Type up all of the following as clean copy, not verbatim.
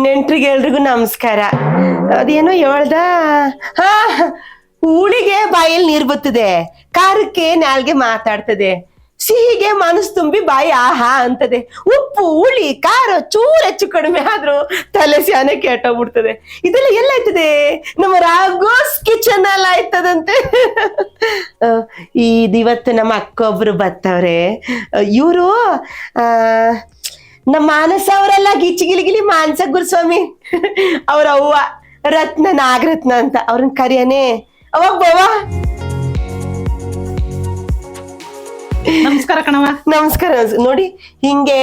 ನೆಂಟ್ರಿಗೆ ಎಲ್ರಿಗೂ ನಮಸ್ಕಾರ. ಅದೇನೋ ಹೇಳ್ದ, ಹಾ, ಹುಳಿಗೆ ಬಾಯಲ್ಲಿ ನೀರ್ ಬರ್ತದೆ, ಖಾರಕ್ಕೆ ನಾಲ್ಗೆ ಮಾತಾಡ್ತದೆ, ಸಿಹಿಗೆ ಮನಸ್ಸು ತುಂಬಿ ಬಾಯಿ ಆಹಾ ಅಂತದೆ, ಉಪ್ಪು ಹುಳಿ ಖಾರ ಚೂರ್ ಹೆಚ್ಚು ಕಡಿಮೆ ಆದ್ರೂ ತಲೆ ಸ್ಯಾನೆ ಕೆಟ್ಟೋಗ್ಬಿಡ್ತದೆ. ಇದೆಲ್ಲ ಎಲ್ಲ ಆಯ್ತದೆ, ನಮ್ಮ ರಾಘೋಸ್ ಕಿಚನ್ ಅಲ್ಲಿ ಆಯ್ತದಂತೆ. ಇವತ್ತು ನಮ್ಮ ಅಕ್ಕ ಒಬ್ರು ಬರ್ತವ್ರೆ. ಇವರು ನಮ್ಮ ಮಾನಸ ಅವರೆಲ್ಲ ಗಿಲಿ ಮಾನಸ ಗುರುಸ್ವಾಮಿ ಅವ್ರ ಅವ್ವ ರತ್ನ ನಾಗರತ್ನ ಅಂತ, ಅವ್ರನ್ನ ಕರಿಯನೆ. ಅವಾಗ ಬಾವಾ ನಮಸ್ಕಾರ ಕಣವ. ನಮಸ್ಕಾರ. ನೋಡಿ, ಹಿಂಗೆ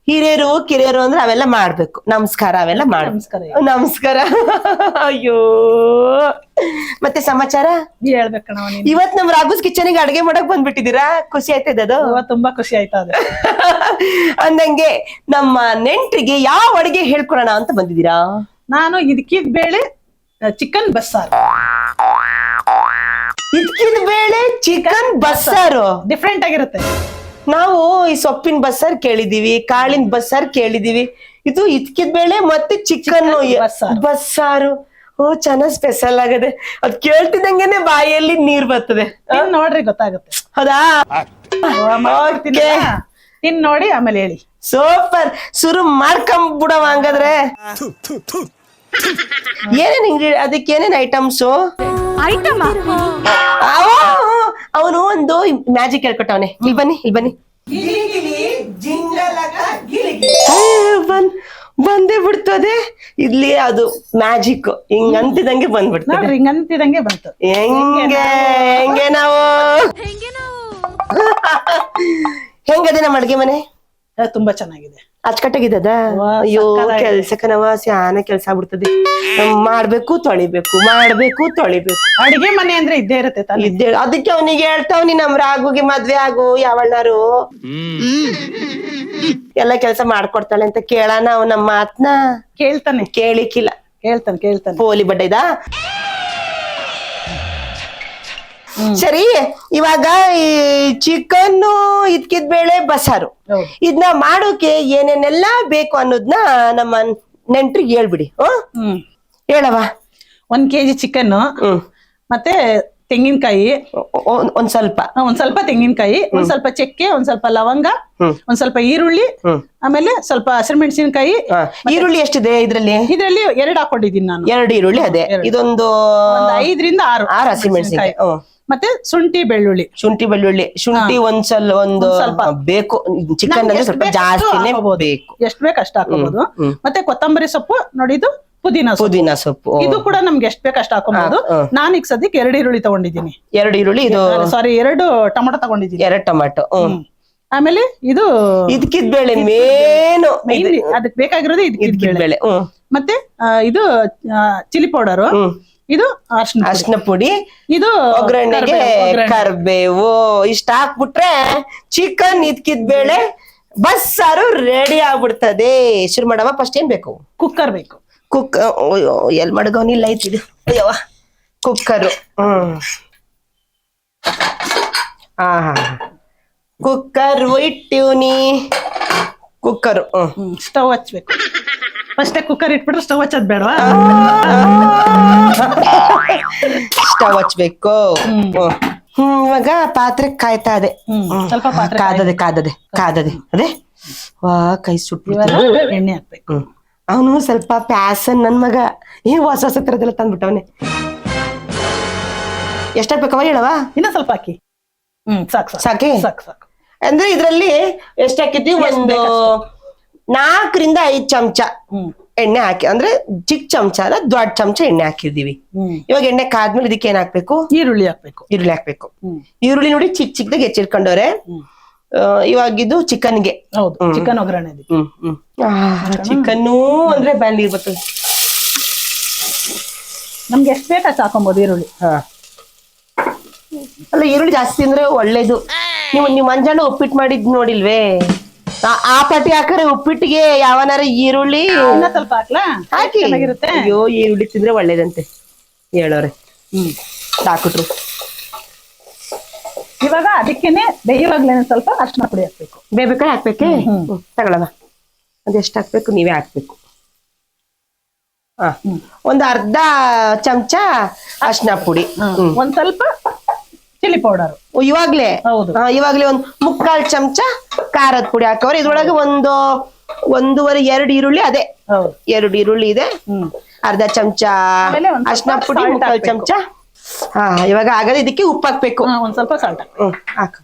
ಹಿರಿಯರು ಕಿರಿಯರು ಅಂದ್ರೆ ಅವೆಲ್ಲ ಮಾಡ್ಬೇಕು. ನಮಸ್ಕಾರ ಅವೆಲ್ಲ ಮಾಡ್ಬೇಕು. ನಮಸ್ಕಾರ. ಅಯ್ಯೋ, ಮತ್ತೆ ಸಮಾಚಾರ ಹೇಳ್ಬೇಕು ಕಣವ. ಇವತ್ ನಮ್ ರಾಘುಸ್ ಕಿಚನ್ಗೆ ಅಡ್ಗೆ ಮಾಡಕ್ ಬಂದ್ಬಿಟ್ಟಿದೀರಾ? ಖುಷಿ ಆಯ್ತದ? ಅದು ತುಂಬಾ ಖುಷಿ ಆಯ್ತಾ ಅದು. ಅಂದಂಗೆ ನಮ್ಮ ನೆಂಟ್ರಿಗೆ ಯಾವ ಅಡಿಗೆ ಹೇಳ್ಕೊಡೋಣ ಅಂತ ಬಂದಿದ್ದೀರಾ? ನಾನು ಇದಕ್ಕಿದ ಬೇಳೆ ಚಿಕನ್ ಬಸ್ಸಾರು. ಇದಕ್ಕಿದ ಬೇಳೆ ಚಿಕನ್ ಬಸ್ಸಾರು ಡಿಫ್ರೆಂಟ್ ಆಗಿರುತ್ತೆ. ನಾವು ಈ ಸೊಪ್ಪಿನ ಬಸ್ಸಾರು ಕೇಳಿದೀವಿ, ಕಾಳಿನ ಬಸ್ಸಾರು ಕೇಳಿದೀವಿ. ಇದು ಇದಕ್ಕಿದ ಬೇಳೆ ಮತ್ತೆ ಚಿಕನ್ ಬಸ್ಸಾರು. ಓ, ಚೆನ್ನಾಗ್ ಸ್ಪೆಷಲ್ ಆಗದೆ. ಅದ್ ಕೇಳ್ತಿದಂಗೆನೆ ಬಾಯಲ್ಲಿ ನೀರ್ ಬರ್ತದೆ. ನೋಡ್ರಿ ಗೊತ್ತಾಗುತ್ತೆ. ಹೌದಾ? ತಿನ್ ನೋಡಿ ಆಮೇಲೆ ಹೇಳಿ. ಸೂಪರ್, ಶುರು ಮಾಡ್ಕೊಂಬಿಡವ ಹಂಗಾದ್ರೆ. ಏನೇನ್ ಅದಕ್ಕೆ ಏನೇನ್ ಐಟಮ್ಸು? ಅವನು ಒಂದು ಮ್ಯಾಜಿಕ್ ಹೇಳ್ಕೊಟ್ಟವನೆ. ಇಲ್ಲಿ ಬನ್ನಿ, ಇಲ್ಲಿ ಬನ್ನಿ. ಬಂದೇ ಬಿಡ್ತದೆ ಇಲ್ಲಿ. ಅದು ಮ್ಯಾಜಿಕ್ ಹಿಂಗಂತಿದಂಗೆ ಬಂದ್ಬಿಡ್ತದೆ. ಹಿಂಗಂತಿದಂಗೆ ಬಂತು. ಹೆಂಗೆ ನಾವು ಹೆಂಗದೆ ನಮ್ಮ ಅಡ್ಗೆ ಮನೆ? ತುಂಬಾ ಚೆನ್ನಾಗಿದೆ, ಅಚ್ಚುಕಟ್ಟಾಗಿದ್ದದ. ಅಯ್ಯೋ, ಕೆಲ್ಸಕ್ಕನವ ಸ್ಯಾನ ಕೆಲ್ಸ ಆಗ್ಬಿಡ್ತದೆ. ಮಾಡ್ಬೇಕು ತೊಳಿಬೇಕು, ಮಾಡ್ಬೇಕು ತೊಳಿಬೇಕು. ಅಡಿಗೆ ಮನೆ ಅಂದ್ರೆ ಇದ್ದೇ ಇರುತ್ತೆ ತಾನೆ. ಇದ್ದೇ. ಅದಕ್ಕೆ ಅವನಿಗೆ ಹೇಳ್ತಾವ್ನಿ, ನಮ್ ರಾಗುಗೆ ಮದ್ವೆ ಆಗು ಯಾವಣ್ಣಾರು ಎಲ್ಲ ಕೆಲ್ಸ ಮಾಡ್ಕೊಡ್ತಾಳೆ ಅಂತ. ಕೇಳಾನ ಅವ್ ನಮ್ಮ ಮಾತ್ನ? ಕೇಳ್ತಾನೆ. ಕೇಳಿಕ್ಕಿಲ್ಲ. ಕೇಳ್ತಾನೆ. ಪೋಲಿ ಬಡ್ಡ ಇದ. ಸರಿ, ಇವಾಗ ಈ ಚಿಕನ್ ಇದ್ಕಿದ್ ಬೇಳೆ ಬಸ್ಸಾರು ಇದನ್ನ ಮಾಡೋಕೆ ಏನೇನೆಲ್ಲಾ ಬೇಕು ಅನ್ನೋದ್ನ ನಮ್ಮ ನೆಂಟ್ರಿಗೆ ಹೇಳ್ಬಿಡಿ. ಹೇಳವ. 1 kg ಚಿಕನ್, ಮತ್ತೆ ತೆಂಗಿನಕಾಯಿ ಒಂದ್ ಸ್ವಲ್ಪ ತೆಂಗಿನಕಾಯಿ, ಒಂದ್ ಸ್ವಲ್ಪ ಚಕ್ಕೆ, ಒಂದ್ ಸ್ವಲ್ಪ ಲವಂಗ, ಒಂದ್ ಸ್ವಲ್ಪ ಈರುಳ್ಳಿ, ಆಮೇಲೆ ಸ್ವಲ್ಪ ಹಸಿಮೆಣಸಿನಕಾಯಿ. ಈರುಳ್ಳಿ ಎಷ್ಟಿದೆ ಇದ್ರಲ್ಲಿ? 2 ಹಾಕೊಂಡಿದೀನಿ ನಾನು. 2 ಈರುಳ್ಳಿ. ಅದೇ ಇದೊಂದು 5 ರಿಂದ 6 ಹಸಿಮೆಣಸಿನಕಾಯಿ. ಮತ್ತೆ ಶುಂಠಿ ಬೆಳ್ಳುಳ್ಳಿ. ಶುಂಠಿ ಒಂದ್ ಸ್ವಲ್ಪ ಬೇಕು. ಚಿಕನ್ ಅಂದ್ರೆ ಸ್ವಲ್ಪ ಜಾಸ್ತಿನೇ ಬೇಕು. ಎಷ್ಟ್ ಬೇಕು ಅಷ್ಟು ಹಾಕೋಬಹುದು. ಮತ್ತೆ ಕೊತ್ತಂಬರಿ ಸೊಪ್ಪು ನೋಡಿ, ಇದು ಪುದೀನ ಸೊಪ್ಪು. ಇದು ಕೂಡ ನಮ್ಗೆ ಎಷ್ಟ್ ಬೇಕು ಅಷ್ಟು ಹಾಕೋಬಹುದು. ನಾನು ಈಗ ಸದ್ಯಕ್ಕೆ 2 ಈರುಳ್ಳಿ ತಗೊಂಡಿದ್ದೀನಿ. 2 ಈರುಳ್ಳಿ. ಇದು ಸಾರಿ 2 ಟೊಮೊಟೊ ತಗೊಂಡಿದ್ದೀನಿ. 2 ಟೊಮೊಟೊ. ಆಮೇಲೆ ಇದು ಇದಕ್ಕಿದ್ ಬೇಳೆ ಮೇನು. ಅದಕ್ಕೆ ಬೇಕಾಗಿರೋದು ಇದಕ್ಕಿದ್ ಬೇಳೆ. ಮತ್ತೆ ಇದು ಚಿಲ್ಲಿ ಪೌಡರು, ಇದು ಅರ್ಶಿನ ಪುಡಿ, ಇದು ಒಗ್ಗರಣೆಗೆ ಕರ್ಬೇವು. ಇಷ್ಟ ಹಾಕ್ಬಿಟ್ರೆ ಚಿಕನ್ ಇದ್ಕಿದ್ ಬೇಳೆ ಬಸ್ಸಾರು ರೆಡಿ ಆಗ್ಬಿಡ್ತದೆ. ಶುರು ಮಾಡವ. ಫಸ್ಟ್ ಏನ್ ಬೇಕು? ಕುಕ್ಕರ್ ಬೇಕು. ಎಲ್ ಮಡ್ಗವನಿಲ್ಲ ಐತಿದು. ಅಯ್ಯವ, ಕುಕ್ಕರು. ಕುಕ್ಕರ್ ಇಟ್ಟಿವ್ನಿ. ಕುಕ್ಕರು ಸ್ಟವ್ ಹಚ್ಬೇಕು. ಫಸ್ಟ್ ಕುಕ್ಕರ್ ಇಟ್ಬಿಟ್ರೆ ಸ್ಟವ್ ಹಚ್ಚೋದ್ ಬೇಡವಾ? ಸ್ಟವ್ ಹಚ್ಬೇಕು. ಇವಾಗ ಪಾತ್ರೆ ಕಾಯ್ತಾ ಇದೆ. ಸ್ವಲ್ಪ ಪಾತ್ರೆ ಕಾದದೆ. ಅದೇ ವಾ, ಕೈ ಸುಟ್ಟು. ಎಣ್ಣೆ ಹಾಕ್ಬೇಕು. ಅವನು ಸ್ವಲ್ಪ ಪ್ಯಾಸನ್ ನನ್ ಮಗ. ಹೊಸ ತರದೆಲ್ಲ ತಂದ್ಬಿಟ್ಟವನೆ. ಎಷ್ಟಾಗ್ಬೇಕವ ಹೇಳವ? ಇನ್ನ ಸ್ವಲ್ಪ ಹಾಕಿ. ಸಾಕಿ. ಅಂದ್ರೆ ಇದ್ರಲ್ಲಿ ಎಷ್ಟ್ ಹಾಕಿದ್ವಿ? ಒಂದು 4 ರಿಂದ 5 ಚಮಚ ಎಣ್ಣೆ ಹಾಕಿ, ಅಂದ್ರೆ ಚಿಕ್ಕ ಚಮಚ ಅಲ್ಲ, ದೊಡ್ಡ ಚಮಚ ಎಣ್ಣೆ ಹಾಕಿದೀವಿ. ಇವಾಗ ಎಣ್ಣೆ ಕಾದ್ಮೇಲೆ ಇದಕ್ಕೆ ಏನ್ ಹಾಕ್ಬೇಕು? ಈರುಳ್ಳಿ ಹಾಕ್ಬೇಕು. ಈರುಳ್ಳಿ ನೋಡಿ ಚಿಕ್ಕದಾಗಿ ಹೆಚ್ಚಿಟ್ಕೊಂಡವ್ರೆ. ಇವಾಗ ಇದು ಚಿಕನ್ಗೆ. ಚಿಕನ್ ಒಗ್ಗರಣೆ. ಚಿಕನ್ನು ಅಂದ್ರೆ ಬ್ಯಾಲ್ ನೀರ್ ಬರ್ತದೆ. ನಮ್ಗೆ ಎಷ್ಟ್ ಬೇಕು ಅಷ್ಟು ಹಾಕೊಬಹುದು ಈರುಳ್ಳಿ. ಅಲ್ಲ, ಈರುಳ್ಳಿ ಜಾಸ್ತಿ ಅಂದ್ರೆ ಒಳ್ಳೇದು. ನೀವು ಮಂಜಾಣ ಉಪ್ಪಿಟ್ಟು ಮಾಡಿದ್ ನೋಡಿಲ್ವೇ? ಆ ಪಟ್ಟಿ ಹಾಕರೆ ಉಪ್ಪಿಟ್ಟಿಗೆ ಯಾವನಾರ ಈರುಳ್ಳಿ ಸ್ವಲ್ಪ ಹಾಕ್ಲಾ? ಹಾಕಿ. ಅಯ್ಯೋ, ಈರುಳ್ಳಿ ತಿಂದ್ರೆ ಒಳ್ಳೇದಂತೆ ಹೇಳೋರೆ. ಹಾಕಿಟ್ರು. ಇವಾಗ ಅದಕ್ಕೇನೆ ಬೇಯುವಾಗ್ಲೇನೆ ಸ್ವಲ್ಪ ಅರ್ಶಿನ ಪುಡಿ ಹಾಕ್ಬೇಕು. ಬೇಬೇಕಾದ್ರೆ ಹಾಕ್ಬೇಕೆ? ತಗೊಳವ. ಅದೆಷ್ಟು ಹಾಕ್ಬೇಕು ನೀವೇ ಹಾಕ್ಬೇಕು. ಒಂದು ಅರ್ಧ ಚಮಚ ಅರ್ಶಿನ ಪುಡಿ, ಒಂದ್ ಸ್ವಲ್ಪ ಚಿಲ್ಲಿ ಪೌಡರ್ ಇವಾಗ್ಲೇ. ಹೌದು. ಇವಾಗ್ಲೇ ಒಂದ್ 3/4 ಚಮಚ ಖಾರದ ಪುಡಿ ಹಾಕವ್ರೆ. ಇದ್ರೊಳಗೆ ಒಂದೂವರೆ 2 ಈರುಳ್ಳಿ, ಅದೇ 2 ಈರುಳ್ಳಿ ಇದೆ. ಅರ್ಧ ಚಮಚ ಅರ್ಶಿನ ಪುಡಿ, 3/4 ಚಮಚ. ಇವಾಗ ಆಗದೆ ಇದಕ್ಕೆ ಉಪ್ಪು ಹಾಕ್ಬೇಕು. ಒಂದ್ ಸ್ವಲ್ಪ ಸಾಲ್ಟ್ ಹಾಕ.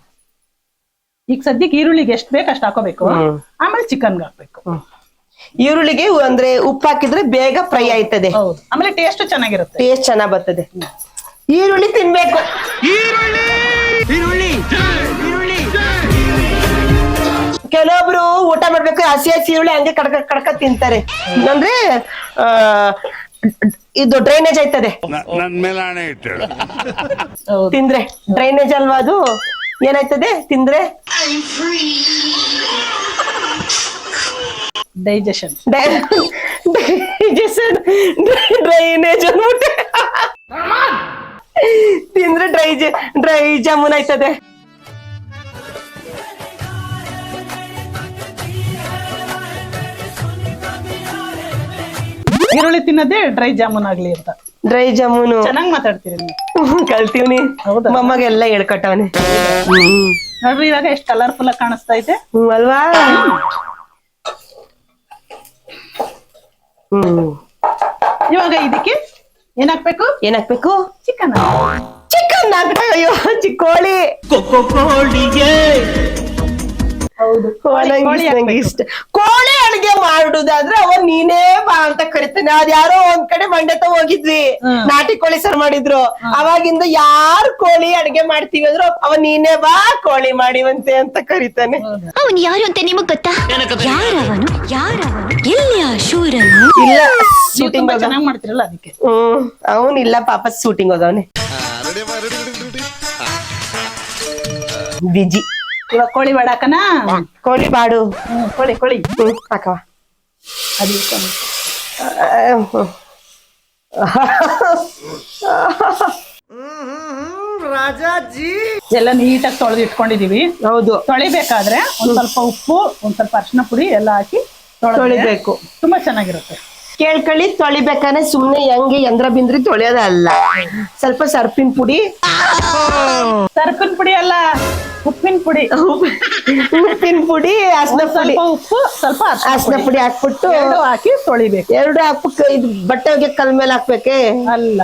ಈಗ ಸದ್ಯಕ್ಕೆ ಈರುಳ್ಳಿಗೆ ಎಷ್ಟು ಬೇಕು ಅಷ್ಟು ಹಾಕೋಬೇಕು. ಆಮೇಲೆ ಚಿಕನ್ಗೆ ಹಾಕ್ಬೇಕು. ಈರುಳ್ಳಿಗೆ ಅಂದ್ರೆ ಉಪ್ಪು ಹಾಕಿದ್ರೆ ಬೇಗ ಫ್ರೈ ಆಯ್ತದೆ. ಆಮೇಲೆ ಟೇಸ್ಟ್ ಚೆನ್ನಾಗಿರುತ್ತೆ. ಟೇಸ್ಟ್ ಚೆನ್ನಾಗ್ ಬರ್ತದೆ. ಈರುಳ್ಳಿ ತಿನ್ಬೇಕು. ಕೆಲವೊಬ್ರು ಊಟ ಮಾಡ್ಬೇಕು ಹಸಿ ಈರುಳ್ಳಿ ಹಂಗೆ ಕಡ್ಕ ತಿಂತಾರೆ. ಅಂದ್ರೆ ಇದು ಡ್ರೈನೇಜ್ ಆಯ್ತದೆ ತಿಂದ್ರೆ. ಡ್ರೈನೇಜ್ ಅಲ್ವಾ ಅದು? ಏನಾಯ್ತದೆ ತಿಂದ್ರೆ? ಡೈಜೆಷನ್. ಡ್ರೈನೇಜ್ ಅನ್ಬಿಟ್ಟೆ. ತಿಂದ್ರೆ ಡ್ರೈ ಜಾಮೂನ್ ಆಯ್ತದೆ. ಈರುಳ್ಳಿ ತಿನ್ನೋದೇ ಡ್ರೈ ಜಾಮೂನ್ ಆಗ್ಲಿ ಅಂತ. ಡ್ರೈ ಜಾಮೂನು ಚೆನ್ನಾಗ್ ಮಾತಾಡ್ತೀರಿ ನೀವು. ಕಲ್ತೀವ್ನಿ. ಮೊಮ್ಮಗೆಲ್ಲ ಹೇಳ್ಕೊಟ್ಟವನಿ. ನೋಡ್ರಿ ಇವಾಗ ಎಷ್ಟು ಕಲರ್ಫುಲ್ ಆಗಿ ಕಾಣಿಸ್ತಾ ಇದೆ ಅಲ್ವಾ? ಇವಾಗ ಇದಕ್ಕೆ ಏನಾಕ್ಬೇಕು? ಚಿಕನ್. ಚಿಕನ್ ಹಾಕ್ಬೇಕು. ಅಯ್ಯೋ ಚಿಕ್ಕೋಳಿ. ಹೌದು, ಇಷ್ಟ. ಕೋಳಿ ಅಡ್ಗೆ ಮಾಡುದಾದ್ರೆ ಅವ ನೀನೇ ಬಾ ಅಂತ ಕರಿತಾನೆ. ಅದ್ಯಾರೋ ಒಂದ್ ಕಡೆ ಮಂಡ್ಯತ ಹೋಗಿದ್ವಿ, ನಾಟಿ ಕೋಳಿ ಸರ್ ಮಾಡಿದ್ರು. ಅವಾಗಿಂದ ಯಾರು ಕೋಳಿ ಅಡ್ಗೆ ಮಾಡ್ತೀವಿ ಅಂದ್ರು ಅವ ನೀನೇ ಬಾ ಕೋಳಿ ಮಾಡಿವಂತೆ ಅಂತ ಕರಿತಾನೆ. ಅವನು ಯಾರು ಅಂತ ನಿಮಗ್ ಗೊತ್ತಾ? ಯಾರವನು ಎಲ್ಲಿಯ ಶೂರನು? ಇಲ್ಲ, ಶೂಟಿಂಗ್ ಚೆನ್ನಾಗ್ ಮಾಡ್ತಿರಲ್ಲ ಅದಕ್ಕೆ. ಅವನಿಲ್ಲ ಪಾಪ, ಶೂಟಿಂಗ್ ಹೋದವನೇ ಬಿಜಿ. ಇವಾಗ ಕೋಳಿ ಬಾಡಕನ. ಕೋಳಿ ಬಾಡು. ಕೋಳಿ ಹಾಕವ. ರಾಜಾಜಿ ಎಲ್ಲ ನೀಟಾಗಿ ತೊಳೆದು ಇಟ್ಕೊಂಡಿದೀವಿ. ಹೌದು. ತೊಳಿಬೇಕಾದ್ರೆ ಒಂದ್ ಸ್ವಲ್ಪ ಉಪ್ಪು, ಒಂದ್ ಸ್ವಲ್ಪ ಅರಿಶಿನ ಪುಡಿ ಎಲ್ಲ ಹಾಕಿ ತೊಳಿಬೇಕು. ತುಂಬಾ ಚೆನ್ನಾಗಿರುತ್ತೆ. ಕೇಳ್ಕೊಳ್ಳಿ, ತೊಳಿಬೇಕಾದ್ರೆ ಸುಮ್ನೆ ಹೆಂಗೆ ಯಂದ್ರ ಬಿಂದ್ರಿ ತೊಳೆಯೋದಲ್ಲ. ಸ್ವಲ್ಪ ಸರ್ಪಿನ ಪುಡಿ ಅಲ್ಲ, ಉಪ್ಪಿನ ಪುಡಿ. ಉಪ್ಪಿನ ಪುಡಿ, ಅರ್ಶಿನ ಪುಡಿ, ಉಪ್ಪು, ಸ್ವಲ್ಪ ಅರ್ಶಿನ ಪುಡಿ ಹಾಕ್ಬಿಟ್ಟು ಹಾಕಿ ತೊಳಿಬೇಕು. 2 ಹಾಕ್ಬಿಟ್ಟು ಇದು ಬಟ್ಟೆ ಹೋಗಿ ಕಲ್ ಮೇಲೆ ಹಾಕ್ಬೇಕೆ? ಅಲ್ಲ,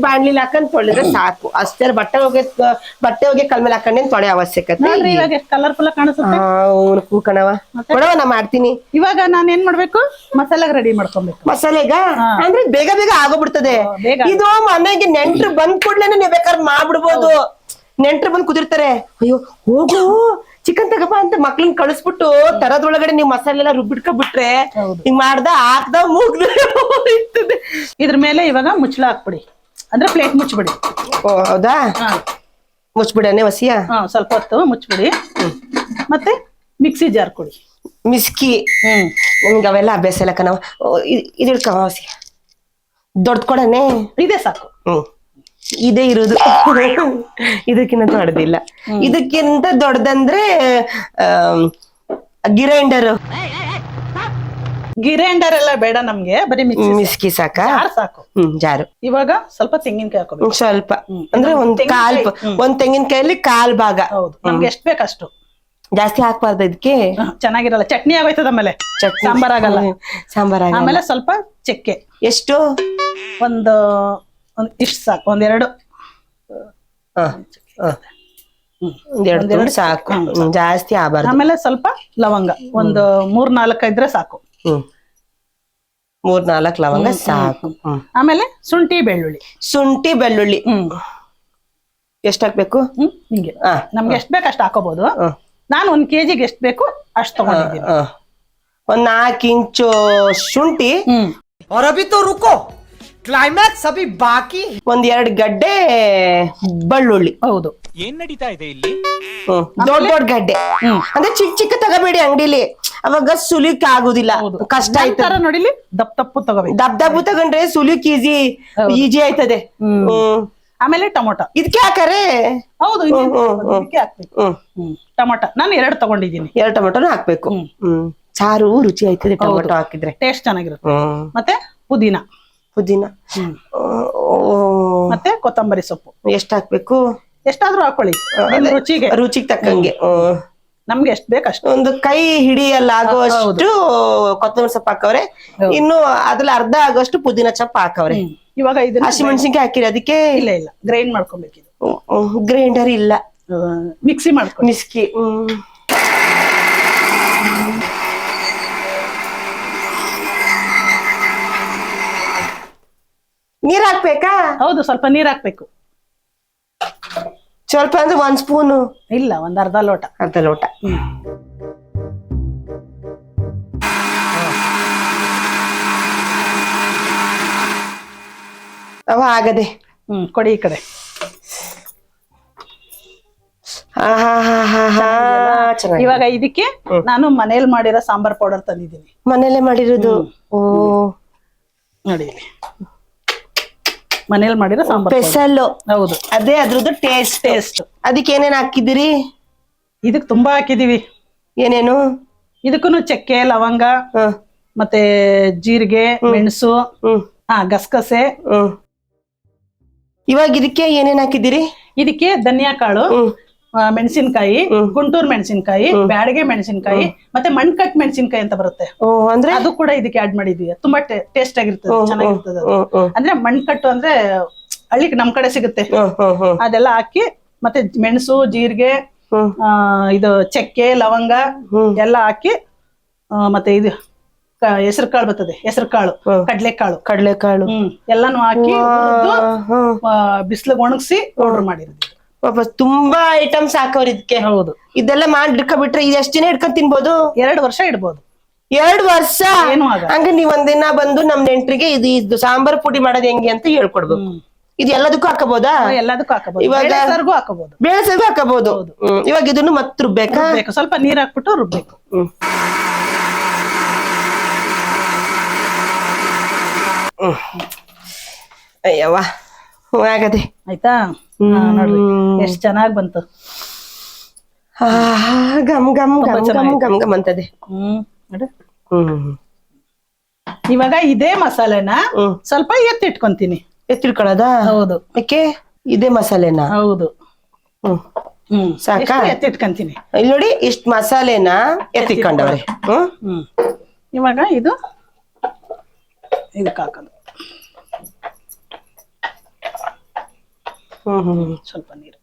ಬಾಣ್ಲಿ ಹಾಕೊಂಡ್ ತೊಳೆದ್ರೆ ಸಾಕು ಅಷ್ಟೇ. ಬಟ್ಟೆ ಹೋಗಿ ಕಲ್ ಮೇಲೆ ಹಾಕೊಂಡೇನ್ ತೊಳೆ ಅವಶ್ಯಕತೆ. ಇವಾಗ ಎಷ್ಟು ಕಲರ್ಫುಲ್ ಕಾಣಿಸುತ್ತೆ. ಕೂಕಣವ ಕೊಡವ, ನಾ ಮಾಡ್ತೀನಿ. ಇವಾಗ ನಾನ್ ಏನ್ ಮಾಡ್ಬೇಕು? ಮಸಾಲೆಗೆ ರೆಡಿ ಮಾಡ್ಕೊಬೇಕು. ಮಸಾಲೆಗ ಅಂದ್ರೆ ಬೇಗ ಆಗೋಗ್ಬಿಡ್ತದೆ. ಇದು ಮನೆಗೆ ನೆಂಟ್ರು ಬಂದ್ ಕೂಡ್ಲೇನೆ ನೀವ್ ಬೇಕಾದ್ರೆ ಮಾಡ್ಬಿಡ್ಬೋದು. ನೆಂಟ್ರು ಬಂದ್ ಕುದಿರ್ತಾರೆ, ಅಯ್ಯೋ ಹೋಗು ಚಿಕನ್ ತಗಪ್ಪ ಅಂತ ಮಕ್ಳನ್ ಕಳಿಸ್ಬಿಟ್ಟು ತರದ್ರೊಳಗಡೆ ನೀವ್ ಮಸಾಲೆ ಎಲ್ಲ ರುಬ್ಬಿಟ್ಕೊಬಿಟ್ರೆ ಹಿಂಗ್ ಹಾಕ್ದ ಮುಗ್ದೆ. ಇದ್ರ ಮೇಲೆ ಇವಾಗ ಮುಚ್ಚಳ ಹಾಕ್ಬಿಡಿ, ಅಂದ್ರೆ ಪ್ಲೇಟ್ ಮುಚ್ಬಿಡಿ. ಓ ಹೌದಾ? ಮುಚ್ಬಿಡನೆ ವಸಿಯ? ಸ್ವಲ್ಪ ಹೊತ್ತು ಮುಚ್ಬಿಡಿ. ಮತ್ತೆ ಮಿಕ್ಸಿ ಜಾರ್ ಕೊಡಿ. ಮಿಸ್ಕಿ ನಮ್ಗೆ ಅವೆಲ್ಲ ಅಭ್ಯಾಸ ಇಲ್ಲ ಕಣವ. ಇದಿಡ್ಕವ ವಸಿಯ. ದೊಡ್ಡ ಕೊಡನೆ ಇದೇ ಸಾಕು. ಇದೇ ಇರೋದು. ಇದಕ್ಕಿಂತ ದೊಡ್ಡದಿಲ್ಲ. ಇದಕ್ಕಿಂತ ದೊಡ್ಡದಂದ್ರೆ ಗಿರೈಂಡರ್ ಎಲ್ಲ ಬೇಡ ನಮ್ಗೆ, ಬರೀ ಮಿಸ್ಕಿ ಸಾಕ? ಸಾಕು. ಜಾರು. ಇವಾಗ ಸ್ವಲ್ಪ ತೆಂಗಿನಕಾಯಿ ಹಾಕೋಬೇಕು. ಸ್ವಲ್ಪ ಅಂದ್ರೆ ಒಂದ್ ತೆಂಗಿನಕಾಯಲ್ಲಿ 1/4 ಭಾಗ. ಹೌದು, ನಮ್ಗೆ ಎಷ್ಟ್ ಬೇಕಷ್ಟು. ಜಾಸ್ತಿ ಹಾಕ್ಬಾರ್ದು, ಇದಕ್ಕೆ ಚೆನ್ನಾಗಿರಲ್ಲ. ಚಟ್ನಿ ಆಗೋಯ್ತದ. ಆಮೇಲೆ ಸಾಂಬಾರ್ ಆಗಲ್ಲ. ಆಮೇಲೆ ಸ್ವಲ್ಪ ಚಕ್ಕೆ. ಎಷ್ಟು? ಒಂದು ಇಷ್ಟು ಸಾಕು. ಒಂದೆರಡು ಸಾಕು, ಜಾಸ್ತಿ ಆಗಬಾರ್ದು. ಆಮೇಲೆ ಸ್ವಲ್ಪ ಲವಂಗ, ಒಂದು 3-4 ಇದ್ರೆ ಸಾಕು. 3-4 ಲವಂಗ ಸಾಕು. ಆಮೇಲೆ ಶುಂಠಿ ಬೆಳ್ಳುಳ್ಳಿ. ಎಷ್ಟ್ ಹಾಕ್ಬೇಕು? ಹಿಂಗೆ ನಮ್ಗೆ ಎಷ್ಟ್ ಬೇಕು ಅಷ್ಟು ಹಾಕೋಬಹುದು. ನಾನು 1 kg ಎಷ್ಟು ಬೇಕು ಅಷ್ಟು ತಗೊಂಡಿದ್ದೀನಿ. 4 ಇಂಚು ಶುಂಠಿ. ಕ್ಲೈಮ್ಯಾಕ್ಸ್ ಅಭಿ ಬಾಕಿ. 1-2 ಗಡ್ಡೆ ಬೆಳ್ಳುಳ್ಳಿ. ಹೌದು. ಏನ್ ನಡೀತಾ ಇದೆ ಇಲ್ಲಿ? ದೊಡ್ಡ ಗಡ್ಡೆ ಅಂದ್ರೆ ಚಿಕ್ಕ ತಗೋಬೇಡಿ ಅಂಗಡಿಲಿ, ಅವಾಗ ಸುಲಿಕ್ ಆಗುದಿಲ್ಲ, ಕಷ್ಟ ಆಯ್ತದ. ನೋಡಿಲಿ ದಪ್ಪು ತಗೋಬೇಕು. ದಪ್ಪು ತಗೊಂಡ್ರೆ ಸುಲಿಕ್ ಈಜಿ ಆಯ್ತದೆ. ಆಮೇಲೆ ಟೊಮೊಟೊ ಇದಕ್ಕೆ ಹಾಕರೆ. ಹೌದು, ಇದಕ್ಕೆ ಹಾಕ್ಬೇಕು. ಟೊಮೊಟೊ ನಾನು 2 ತಗೊಂಡಿದ್ದೀನಿ. 2 ಟೊಮೊಟೊನು ಹಾಕ್ಬೇಕು. ಸಾರು ರುಚಿ ಆಯ್ತದೆ ಟೊಮೆಟೊ ಹಾಕಿದ್ರೆ. ಟೇಸ್ಟ್ ಚೆನ್ನಾಗಿರುತ್ತೆ. ಮತ್ತೆ ಪುದೀನ ಮತ್ತೆ ಕೊತ್ತಂಬರಿ ಸೊಪ್ಪು. ಎಷ್ಟ್ ಹಾಕ್ಬೇಕು? ಎಷ್ಟಾದ್ರೂ ಹಾಕೊಳ್ಳಿ ನಿಮ್ ರುಚಿಗೆ ತಕ್ಕಂಗೆ. ನಮ್ಗೆ ಎಷ್ಟ್ ಬೇಕಷ್ಟು. ಒಂದು ಕೈ ಹಿಡಿಯಲ್ಲ ಆಗುವಷ್ಟು ಕೊತ್ತಂಬರಿ ಸೊಪ್ಪು ಹಾಕವ್ರೆ, ಇನ್ನು ಅದ್ರಲ್ಲಿ ಅರ್ಧ ಆಗೋಷ್ಟು ಪುದೀನ ಸೊಪ್ಪು ಹಾಕವ್ರೆ. ಇವಾಗ ಇದನ್ನ ಹಸಿಮೆಣಸಿನ್ಕಾಯಿ ಹಾಕಿರಿ ಅದಕ್ಕೆ? ಇಲ್ಲ ಗ್ರೈಂಡ್ ಮಾಡ್ಕೊಬೇಕು. ಗ್ರೈಂಡರ್ ಇಲ್ಲ, ಮಿಕ್ಸಿ ಮಾಡ್ಕೊಂಡು. ಮಿಸ್ಕಿ. ನೀರ್ ಹಾಕ್ಬೇಕಾ? ಹೌದು, ಸ್ವಲ್ಪ ನೀರ್ ಹಾಕ್ಬೇಕು. ಸ್ವಲ್ಪ ಅಂದ್ರೆ 1 ಸ್ಪೂನು? ಇಲ್ಲ, ಒಂದ್ ಅರ್ಧ ಲೋಟ. ಅರ್ಧ ಲೋಟ. ಅವ ಆಗದೆ. ಕೊಡಿ ಈ ಕಡೆ. ಇವಾಗ ಇದಕ್ಕೆ ನಾನು ಮನೇಲಿ ಮಾಡಿರೋ ಸಾಂಬಾರ್ ಪೌಡರ್ ತಂದಿದ್ದೀನಿ. ಮನೇಲೆ ಮಾಡಿರೋದು? ಓ ನೋಡಿ, ಮನೇಲಿ ಮಾಡಿರೋ ಸಾಂಬಾರ್ ಸ್ಪೆಷಲ್. ಹೌದು, ಅದೇ ಅದ್ರದ್ದು ಟೇಸ್ಟ್. ಅದಕ್ಕೆ ಏನೇನ್ ಹಾಕಿದಿರಿ? ಇದಕ್ ತುಂಬಾ ಹಾಕಿದೀವಿ. ಏನೇನು? ಇದಕ್ಕೂ ಚಕ್ಕೆ, ಲವಂಗ, ಮತ್ತೆ ಜೀರಿಗೆ, ಮೆಣಸು, ಗಸಗಸೆ. ಇವಾಗ ಇದಕ್ಕೆ ಏನೇನ್ ಹಾಕಿದಿರಿ? ಇದಕ್ಕೆ ಧನಿಯಾ ಕಾಳು, ಮೆಣಸಿನ್ಕಾಯಿ, ಗುಂಟೂರು ಮೆಣಸಿನ್ಕಾಯಿ, ಬ್ಯಾಡಗೆ ಮೆಣಸಿನ್ಕಾಯಿ, ಮತ್ತೆ ಮಣ್ಕಟ್ ಮೆಣಸಿನ್ಕಾಯಿ ಅಂತ ಬರುತ್ತೆ. ಅಂದ್ರೆ ಅದು ಕೂಡ ಇದಕ್ಕೆ ಆಡ್ ಮಾಡಿದ್ವಿ. ತುಂಬಾ ಟೇಸ್ಟ್ ಆಗಿರ್ತದೆ, ಚೆನ್ನಾಗಿರ್ತದೆ. ಅಂದ್ರೆ ಮಣ್ಕಟ್ಟು ಅಂದ್ರೆ ಹಳ್ಳಿ ನಮ್ ಕಡೆ ಸಿಗುತ್ತೆ. ಅದೆಲ್ಲ ಹಾಕಿ ಮತ್ತೆ ಮೆಣಸು, ಜೀರಿಗೆ, ಇದು ಚಕ್ಕೆ, ಲವಂಗ ಎಲ್ಲ ಹಾಕಿ, ಮತ್ತೆ ಇದು ಹೆಸರು ಕಾಳು ಬರ್ತದೆ, ಹೆಸರು ಕಾಳು, ಕಡ್ಲೆಕಾಳು ಎಲ್ಲಾನು ಹಾಕಿ ಬಿಸಿಲಿಗೆ ಒಣಗಿಸಿ ಪೌಡರ್ ಮಾಡಿರೋದು. ತುಂಬಾ ಐಟಮ್ಸ್ ಹಾಕವ್ರ ಇದಕ್ಕೆ. ಹೌದು, ಇದೆಲ್ಲ ಮಾಡಿ ಇಟ್ಕೊಂಡ್ಬಿಟ್ರೆ ಇದು ಎಷ್ಟು ದಿನ ಇಟ್ಕೊಂಡ್ ತಿನ್ಬೋದು? 2 ವರ್ಷ ಇಡ್ಬೋದು. 2 ವರ್ಷ? ಏನು ಆಗಲ್ಲ. ಹಂಗ ನೀವ್ ಒಂದಿನ ಬಂದು ನಮ್ ನೆಂಟ್ರಿಗೆ ಇದು ಸಾಂಬಾರ್ ಪುಡಿ ಮಾಡೋದ್ ಹೆಂಗೆ ಅಂತ ಹೇಳ್ಕೊಡ್ಬೇಕು. ಇದು ಎಲ್ಲದಕ್ಕೂ ಹಾಕಬಹುದಾ? ಎಲ್ಲದಕ್ಕೂ ಹಾಕಬಹುದು. ಇವಾಗ ಬೇಳೆ ಸಾರ್ಗೂ ಹಾಕಬಹುದು. ಬೇಳೆ ಸಾರ್ಗೂ ಹಾಕಬಹುದು. ಇವಾಗ ಇದನ್ನು ಮತ್ತೆ ರುಬ್ಬೇಕಾ? ಸ್ವಲ್ಪ ನೀರ್ ಹಾಕ್ಬಿಟ್ಟು ರುಬ್ಬೇಕು. ಅಯ್ಯವ್ವ, ಆಗದೆ. ಆಯ್ತಾ? ನೋಡ್ರಿ ಎಷ್ಟ್ ಚೆನ್ನಾಗ್ ಬಂತು. ಗಮ್ ಗಮ್ ಗಮ್ ಗಮ್ ಗಮ್ ಗಮ್ ಅಂತದೆ. ಇವಾಗ ಇದೇ ಮಸಾಲೆನ ಸ್ವಲ್ಪ ಎತ್ತಿಟ್ಕೊಂತೀನಿ. ಎತ್ತಿಟ್ಕೊಳ್ಳೋದಾ? ಹೌದು. ಯಾಕೆ? ಇದೇ ಮಸಾಲೆನ? ಹೌದು. ಸಾಕಾ? ಎತ್ತಿಟ್ಕೊಂತೀನಿ. ಇಲ್ಲಿ ನೋಡಿ, ಇಷ್ಟ್ ಮಸಾಲೆನ ಎತ್ತಿಟ್ಕೊಂಡವ್ರೆ. ಇವಾಗ ಇದಕ್ಕೆ ಹಾಕೋದು. ಸ್ವಲ್ಪ ನೀರು.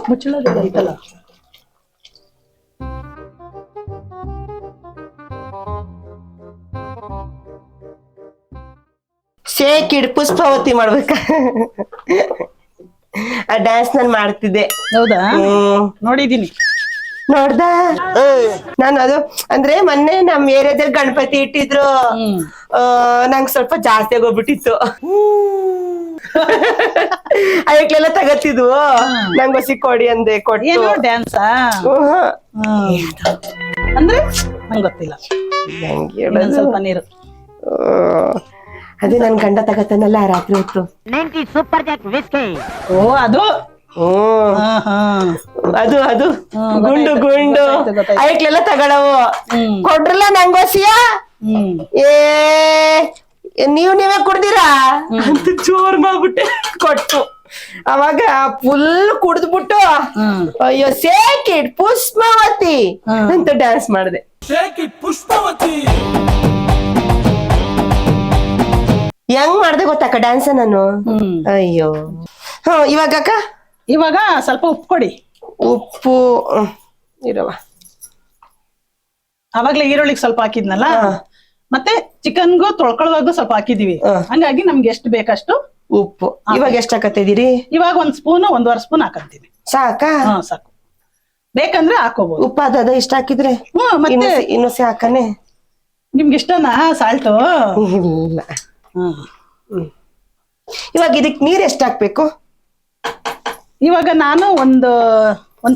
ಮುಚ್ಚಳದ ಐತಲ್ಲ. ಶೇಕಿಡ್ ಪುಷ್ಪಾವತಿ ಮಾಡ್ಬೇಕ? ಆ ಡ್ಯಾನ್ಸ್ ನಾನ್ ಮಾಡ್ತಿದ್ದೆ. ಹೌದಾ? ನೋಡಿದೀನಿ. ನೋಡ್ದ? ನಾನು ಅದು ಅಂದ್ರೆ ಮೊನ್ನೆ ನಮ್ ಏರಿಯಾದಲ್ಲಿ ಗಣಪತಿ ಇಟ್ಟಿದ್ರು. ನಂಗೆ ಸ್ವಲ್ಪ ಜಾಸ್ತಿ ಆಗೋಗ್ಬಿಟ್ಟಿತ್ತು. ಅದಕ್ಕೆಲ್ಲ ತಗತ್ತಿದ್ವು. ನಂಗೆ ಹೊಸಿ ಕೊಡಿ ಅಂದೆ, ಕೊಟ್ಟು. ಡ್ಯಾನ್ಸಾ? ಅಂದ್ರೆ ನಂಗೆ ಗೊತ್ತಿಲ್ಲ. ಸ್ವಲ್ಪ ನೀರು. ಅದೇ ನನ್ ಗಂಡ ತಗತ್ತಾನಲ್ಲ ರಾತ್ರಿ ಹೊತ್ತು. ಓ, ಅದು ಅದು ಅದು ಗುಂಡು ಗುಂಡು ಅದಕ್ಕೆಲ್ಲ ತಗೊಳವು. ಕೊಡ್ರಲ್ಲ ನಂಗೋಸಿಯ? ನೀವೇ ಕುಡ್ದಿರಾ ಅಂತ ಜೋರ್ ಮಾಡ್ಬಿಟ್ಟೆ. ಕೊಟ್ಟು ಅವಾಗ ಫುಲ್ ಕುಡ್ದ್ಬಿಟ್ಟು ಅಯ್ಯೋ ಶೇಕಿಡ್ ಪುಷ್ಪಾವತಿ ಅಂತ ಡ್ಯಾನ್ಸ್ ಮಾಡಿದೆ. ಹೆಂಗ್ ಮಾಡ್ದೆ ಗೊತ್ತಾಕ ಡ್ಯಾನ್ಸ್ ನಾನು? ಅಯ್ಯೋ. ಇವಾಗ ಅಕ್ಕ, ಇವಾಗ ಸ್ವಲ್ಪ ಉಪ್ಪು ಕೊಡಿ. ಉಪ್ಪು ಇರವ. ಅವಾಗ್ಲೇ ಈರುಳ್ಳಿಗೆ ಸ್ವಲ್ಪ ಹಾಕಿದ್ನಲ್ಲ, ಮತ್ತೆ ಚಿಕನ್ಗೂ ತೊಳ್ಕೊಳ್ಳುವಾಗೂ ಸ್ವಲ್ಪ ಹಾಕಿದೀವಿ. ಹಂಗಾಗಿ ನಮ್ಗೆ ಎಷ್ಟು ಬೇಕಷ್ಟು ಉಪ್ಪು. ಇವಾಗ ಎಷ್ಟ್ ಹಾಕತ್ತಿದ್ದೀರಿ? ಇವಾಗ 1 ಸ್ಪೂನ್ 1.5 ಸ್ಪೂನ್ ಹಾಕಂತೀನಿ. ಸಾಕಾ? ಸಾಕು. ಬೇಕಂದ್ರೆ ಹಾಕೋಬಹುದು. ಉಪ್ಪು ಅದ ಇಷ್ಟ ಹಾಕಿದ್ರೆ ಮತ್ತೆ ಇನ್ನೊಸಿ ಹಾಕನೆ. ನಿಮ್ಗೆ ಇಷ್ಟನಾ ಸಾಲ್ಟು? ಇಲ್ಲ. ಇವಾಗ ಇದಕ್ ನೀರ್ ಎಷ್ಟ್ ಹಾಕ್ಬೇಕು? ಇವಾಗ ನಾನು ಒಂದ್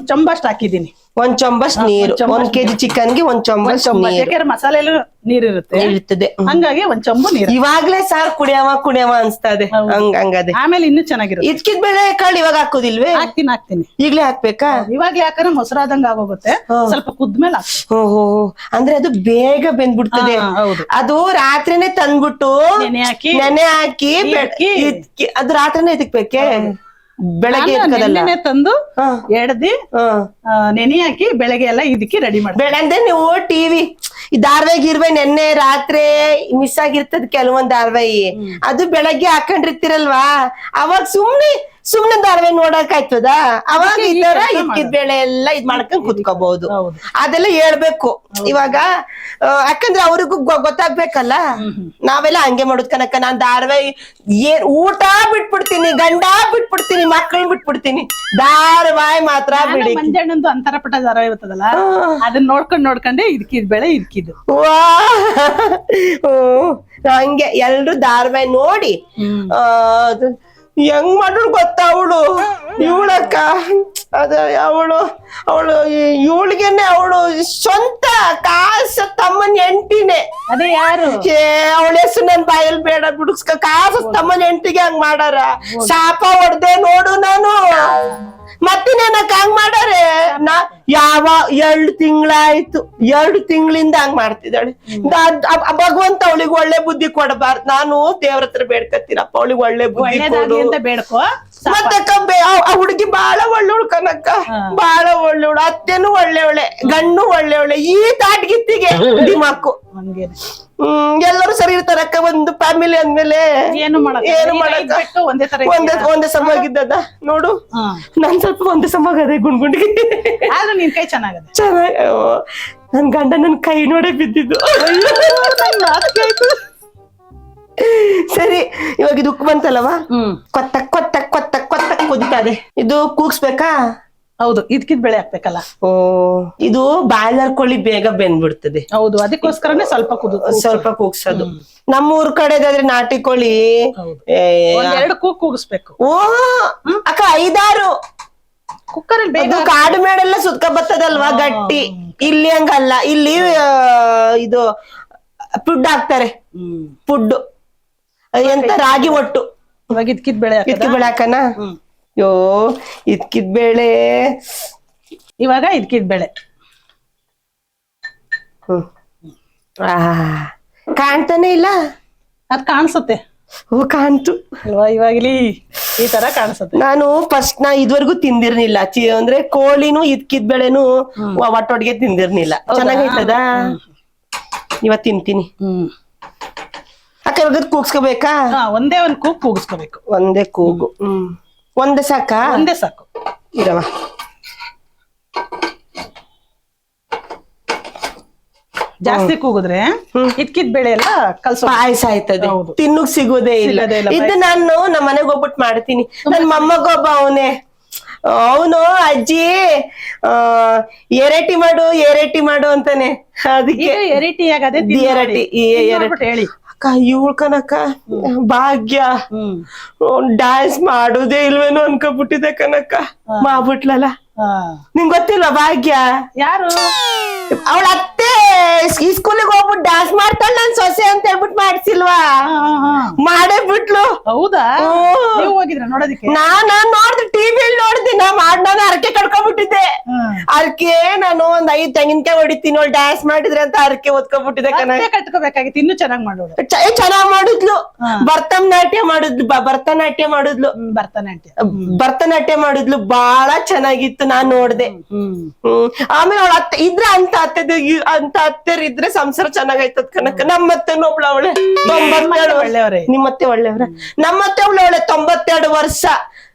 ಚಂಬ ಅಷ್ಟು ಹಾಕಿದ್ದೀನಿ. ಒಂದ್ ಚೊಂಬಸ್ ನೀರು, 1 kg ಚಿಕನ್ಗೆ 1 ಚೊಂಬಸ್ ನೀರು ಯಾಕಂದ್ರೆ ಮಸಾಲೆಲ್ಲೂ ನೀರಿರುತ್ತೆ, ಇರ್ತದೆ. ಹಂಗಾಗಿ 1 ಚೊಂಬು ನೀರು. ಇವಾಗ್ಲೇ ಸಾರ್ ಕುಡಿಯವ ಅನ್ಸ್ತದೆ. ಹಂಗದೆ ಆಮೇಲೆ ಇನ್ನೂ ಚೆನ್ನಾಗಿರುತ್ತೆ. ಇದ್ಕಿದ್ ಬೇಳೆ ಕಾಳು ಇವಾಗ ಹಾಕೋದಿಲ್ವೇ? ಹಾಕ್ತೀನಿ. ಈಗ್ಲೇ ಹಾಕ್ಬೇಕಾ? ಇವಾಗ್ಲೇ ಯಾಕಂದ್ರೆ ಮೊಸರಾದಂಗ ಆಗೋಗುತ್ತೆ, ಸ್ವಲ್ಪ ಕುದ್ಮೇಲೆ ಹಾಕ್ತೀನಿ. ಓಹೋ, ಅಂದ್ರೆ ಅದು ಬೇಗ ಬೆಂದ್ಬಿಡ್ತದೆ. ಹೌದು. ಅದು ರಾತ್ರಿನೇ ತಂದ್ಬಿಟ್ಟು ನೆನೆ ಹಾಕಿ ಅದು ರಾತ್ರಿನೇ ಇದಕ್ಬೇಕೆ? ಬೆಳಗ್ಗೆ ನೆನ್ನೆ ತಂದು ಎಡ್ದಿ ನೆನೆ ಹಾಕಿ ಬೆಳಗ್ಗೆ ಎಲ್ಲ ಇದಕ್ಕೆ ರೆಡಿ ಮಾಡಿ. ಬೆಳಗ್ಗೆ ನೀವು ಟಿವಿ ಧಾರಾವಾಹಿ ನೆನ್ನೆ ರಾತ್ರಿ ಮಿಸ್ ಆಗಿರ್ತದ ಕೆಲವೊಂದ್ ಧಾರಾವಾಹಿ, ಅದು ಬೆಳಗ್ಗೆ ಹಾಕೊಂಡಿರ್ತಿರಲ್ವಾ, ಅವಾಗ ಸುಮ್ನೆ ಧಾರಾವಾಹಿ ನೋಡಕ್ ಆಯ್ತದ? ಅವಾಗ ಈ ತರ ಇದ್ಕಿದ್ ಬೆಳೆ ಎಲ್ಲ ಇದ್ ಮಾಡ್ಕೊಂಡ್ ಕುತ್ಕೋಬಹುದು. ಅದೆಲ್ಲ ಹೇಳ್ಬೇಕು ಇವಾಗ, ಯಾಕಂದ್ರೆ ಅವ್ರಿಗೂ ಗೊತ್ತಾಗ್ಬೇಕಲ್ಲ. ನಾವೆಲ್ಲ ಹಂಗೆ ಮಾಡುದ್ ಕನಕ. ನಾನ್ ಧಾರಾವಾಹಿ ಊಟ ಬಿಟ್ಬಿಡ್ತೀನಿ, ಗಂಡ ಬಿಟ್ಬಿಡ್ತೀನಿ, ಮಕ್ಕಳು ಬಿಟ್ಬಿಡ್ತೀನಿ, ಧಾರಾವಾಹಿ ಮಾತ್ರ ಬಿಡಿ. ಮಂಜಣ್ಣಂದು ಅಂತರಪಟ ಧಾರಾವಾಹಿ ಇರ್ತದಲ್ಲ, ಅದನ್ನ ನೋಡ್ಕೊಂಡೆ ಇದಕ್ಕಿದ್ ಬೆಳೆ ಇದಕ್ಕಿದ್ದು. ವಾ, ಹಂಗೆ ಎಲ್ರು ಧಾರಾವಾಹಿ ನೋಡಿ ಹೆಂಗ್ ಮಾಡ್ರು ಗೊತ್ತಾ? ಇವಳಕ್ಕ ಅದ ಅವಳು ಇವಳಿಗೆನೆ ಅವಳು ಸ್ವಂತ ಕಾಸ ತಮ್ಮನ ಹೆಂಡತಿನೇ. ಅದೇ ಯಾರು? ಅವಳ ಹೆಸರು ನನ್ ಬಾಯಲ್ಲಿ ಬೇಡ ಬಿಡುಸ್ಕ. ಕಾಸ ತಮ್ಮನ ಹೆಂಡತಿಗೆ ಹಂಗ್ ಮಾಡಾರ, ಶಾಪ ಹೊಡ್ದೆ ನೋಡು ನಾನು. ಮತ್ತಿನೇನಕ್ಕ ಹಂಗ್ ಮಾಡಾರೆ? ಯಾವ 2 ತಿಂಗಳಾಯ್ತು, 2 ತಿಂಗಳಿಂದ ಹಂಗ್ ಮಾಡ್ತಿದ್ದಾಳೆ. ಭಗವಂತ ಅವಳಿಗೆ ಒಳ್ಳೆ ಬುದ್ಧಿ ಕೊಡಬಾರ್ದು. ನಾನು ದೇವ್ರ ಹತ್ರ ಬೇಡ್ಕತ್ತೀನಪ್ಪ, ಅವಳಿಗೆ ಒಳ್ಳೆ ಬುದ್ಧಿ ಕೊಡು ಅಂತ ಬೇಡ್ಕೋ. ಮತ್ತೆ ಆ ಹುಡುಗಿ ಬಾಳ ಒಳ್ಳೆವಳು ಕನಕ, ಬಾಳ ಒಳ್ಳೆವಳು. ಅತ್ತೆನೂ ಒಳ್ಳೆವಳೆ, ಗಂಡು ಒಳ್ಳೆವಳೆ. ಈ ತಾಟ್ಗಿತ್ತಿಗೆ ದಿಮಾಕು. ಎಲ್ಲರೂ ಸರಿ ಇರ್ತಾರಕ್ಕ ಒಂದು ಫ್ಯಾಮಿಲಿ ಅಂದ್ಮೇಲೆ. ಏನು ಮಾಡಕ್ಕ ಒಂದೇ ಸಮವಾಗಿದ್ದದ ನೋಡು. ನಾನ್ ಸ್ವಲ್ಪ ಒಂದೇ ಸಮಗದೆ ಗುಂಡ್ಗುಂಡಿಗೆ. ಆದ್ರೂ ನಿನ್ ಕೈ ಚೆನ್ನಾಗದೆ. ನನ್ ಗಂಡ ನನ್ ಕೈ ನೋಡೇ ಬಿದ್ದಿದ್ದು. ಸರಿ, ಇವಾಗ ಇದು ಉಕ್ಕು ಬಂತಲ್ಲವಾ, ಕೊತ್ತ ಕೊತ್ತ ಕೊತ್ತ ಕೊತ್ತ ಕುದಿತದೆ. ಇದು ಕೂಗ್ಸ್ಬೇಕಾ? ಹೌದು, ಇದಕ್ಕಿದ್ ಬೆಳೆ ಹಾಕ್ಬೇಕಲ್ಲ. ಓ, ಇದು ಬಾಯ್ಲರ್ ಕೋಳಿ ಬೇಗ ಬೆಂದ್ಬಿಡ್ತದೆ. ಹೌದು, ಅದಕ್ಕೋಸ್ಕರನೇ ಸ್ವಲ್ಪ ಕೂಗ್ಸೋದು. ನಮ್ಮೂರ್ ಕಡೆದಾದ್ರೆ ನಾಟಿ ಕೋಳಿ 2 ಕೂಗಿಸ್ಬೇಕು. ಓ ಅಕ್ಕ, 5-6 ಕುಕ್ಕರ್ ಅಲ್ಲಿ ಬೇಗ. ಕಾಡು ಮೇಡೆಲ್ಲ ಸುತ್ಕ ಬರ್ತದಲ್ವಾ ಗಟ್ಟಿ. ಇಲ್ಲಿ ಹಂಗಲ್ಲ, ಇಲ್ಲಿ ಇದು ಪುಡ್ ಹಾಕ್ತಾರೆ. ಪುಡ್ ಎಂತ ರಾಗಿ ಒಟ್ಟು. ಇವಾಗ ಇದಕ್ಕಿದ್ ಬೆಳೆ ಹಾಕನ. ಯೋ, ಇದ್ಕಿದ್ ಬೇಳೆ. ಇವಾಗ ಇದಕ್ಕಿದ್ ಬೆಳೆ ಕಾಣ್ತಾನೆ ಇಲ್ಲ. ಅದ್ ಕಾಣಿಸುತ್ತೆ. ಓ, ಕಾಣ್ತು ಅಲ್ವಾ? ಇವಾಗಲಿ ಈ ತರ ಕಾಣಿಸುತ್ತೆ. ನಾನು ಫಸ್ಟ್ ಇದುವರೆಗೂ ತಿಂದಿರ್ನಿಲ್ಲ. ಅಂದ್ರೆ ಕೋಳಿನೂ ಇದ್ಕಿದ್ ಬೆಳೆನು ಒಟ್ಟೊಟ್ಟಿಗೆ ತಿಂದಿರ್ನಿಲ್ಲ. ಚೆನ್ನಾಗೈತದ? ಇವತ್ ತಿಂತೀನಿ. ಅಕ್ಕ, ಇವಾಗ ಕೂಗ್ಸ್ಕೋಬೇಕಾ? ಒಂದೇ ಒಂದ್ ಕೂಗು ಕೂಗಿಸ್ಕೋಬೇಕು. ಒಂದೇ ಕೂಗು. ಒಂದೇ ಸಾಕ? ಒಂದೇ ಸಾಕು. ಇರವ. ಜಾಸ್ತಿ ಕೂಗಿದ್ರೆ ಇದ್ಕಿದ್ ಬೆಳೆ ಎಲ್ಲ ಪಾಯಸ ಆಯ್ತದೆ, ತಿನ್ನಕ್ ಸಿಗೋದೇ ಇಲ್ಲ. ಇದು ನಾನು ನಮ್ಮ ಮನೆಗೆ ಹೋಗ್ಬಿಟ್ಟು ಮಾಡ್ತೀನಿ. ನನ್ ಮೊಮ್ಮಗೊಬ್ಬ ಅವನು ಅಜ್ಜಿ ಎರೆಟಿ ಮಾಡು ಅಂತಾನೆ. ಅದಕ್ಕೆ ಎರಿಟಿ ಆಗದೆ ಹೇಳಿ ಅಕ್ಕ. ಇವಳು ಕನಕ ಭಾಗ್ಯ ಡ್ಯಾನ್ಸ್ ಮಾಡೋದೇ ಇಲ್ವೇನೋ ಅನ್ಕೊಬಿಟ್ಟಿದೆ ಕನಕ. ಮಾಡ್ಬಿಟ್ಲಲ್ಲ. ನಿಂಗ್ ಗೊತ್ತಿಲ್ವಾ ಭಾಗ್ಯ? ಯಾರು? ಅವಳ ಅತ್ತೆ ಈ ಸ್ಕೂಲಿಗೆ ಹೋಗ್ಬಿಟ್ಟು ಡ್ಯಾನ್ಸ್ ಮಾಡ್ತಾಳ ನನ್ ಸೊಸೆ ಅಂತ ಹೇಳ್ಬಿಟ್ಟು ಮಾಡ್ಸಿಲ್ವಾ? ಮಾಡೇ ಬಿಟ್ಲು. ಹೌದಾ? ನೀವು ಹೋಗಿದ್ರ ನೋಡೋದಕ್ಕೆ? ನಾನು ನೋಡ್ದೆ, ಟಿವಿಯಲ್ಲಿ ನೋಡ್ದೆ. ನಾನು ಅರಕೆ ಕಟ್ಕೊಂಡ್ಬಿಟ್ಟಿದ್ದೆ. ಅರಕೆ ನಾನು ಒಂದ್ 5 ತೆಂಗಿನಕಾಯಿ ಹೊಡಿತೀನಿ, ಅವಳು ಡ್ಯಾನ್ಸ್ ಮಾಡಿದ್ರೆ ಅಂತ ಅರಕೆ ಓದ್ಕೊಂಡ್ಬಿಟ್ಟಿದೆ ಕನಕ. ಕಟ್ಕೋಬೇಕಾಗಿತ್ತು, ಇನ್ನೂ ಚೆನ್ನಾಗ್ ಮಾಡೋದು. ಚೆನ್ನಾಗ್ ಮಾಡಿದ್ಲು. ಭರತನಾಟ್ಯ ಮಾಡಿದ್ಲು. ಬಾಳ ಚೆನ್ನಾಗಿತ್ತು, ನಾನ್ ನೋಡ್ದೆ. ಆಮೇಲೆ ಅವಳ ಅತ್ತೆ ಇದ್ರೆ ಅಂತ ಅತ್ತೆರ್ ಇದ್ರೆ ಸಂಸಾರ ಚೆನ್ನಾಗೈತದ ಕನಕ. ನಮ್ಮತ್ತೆನೂ ಒಬ್ಳು ಅವಳೆ 92. ನಿಮ್ಮತ್ತೆ ಒಳ್ಳೆಯವ್ರ? ನಮ್ಮತ್ತೆ ಅವಳೆ 92 ವರ್ಷ.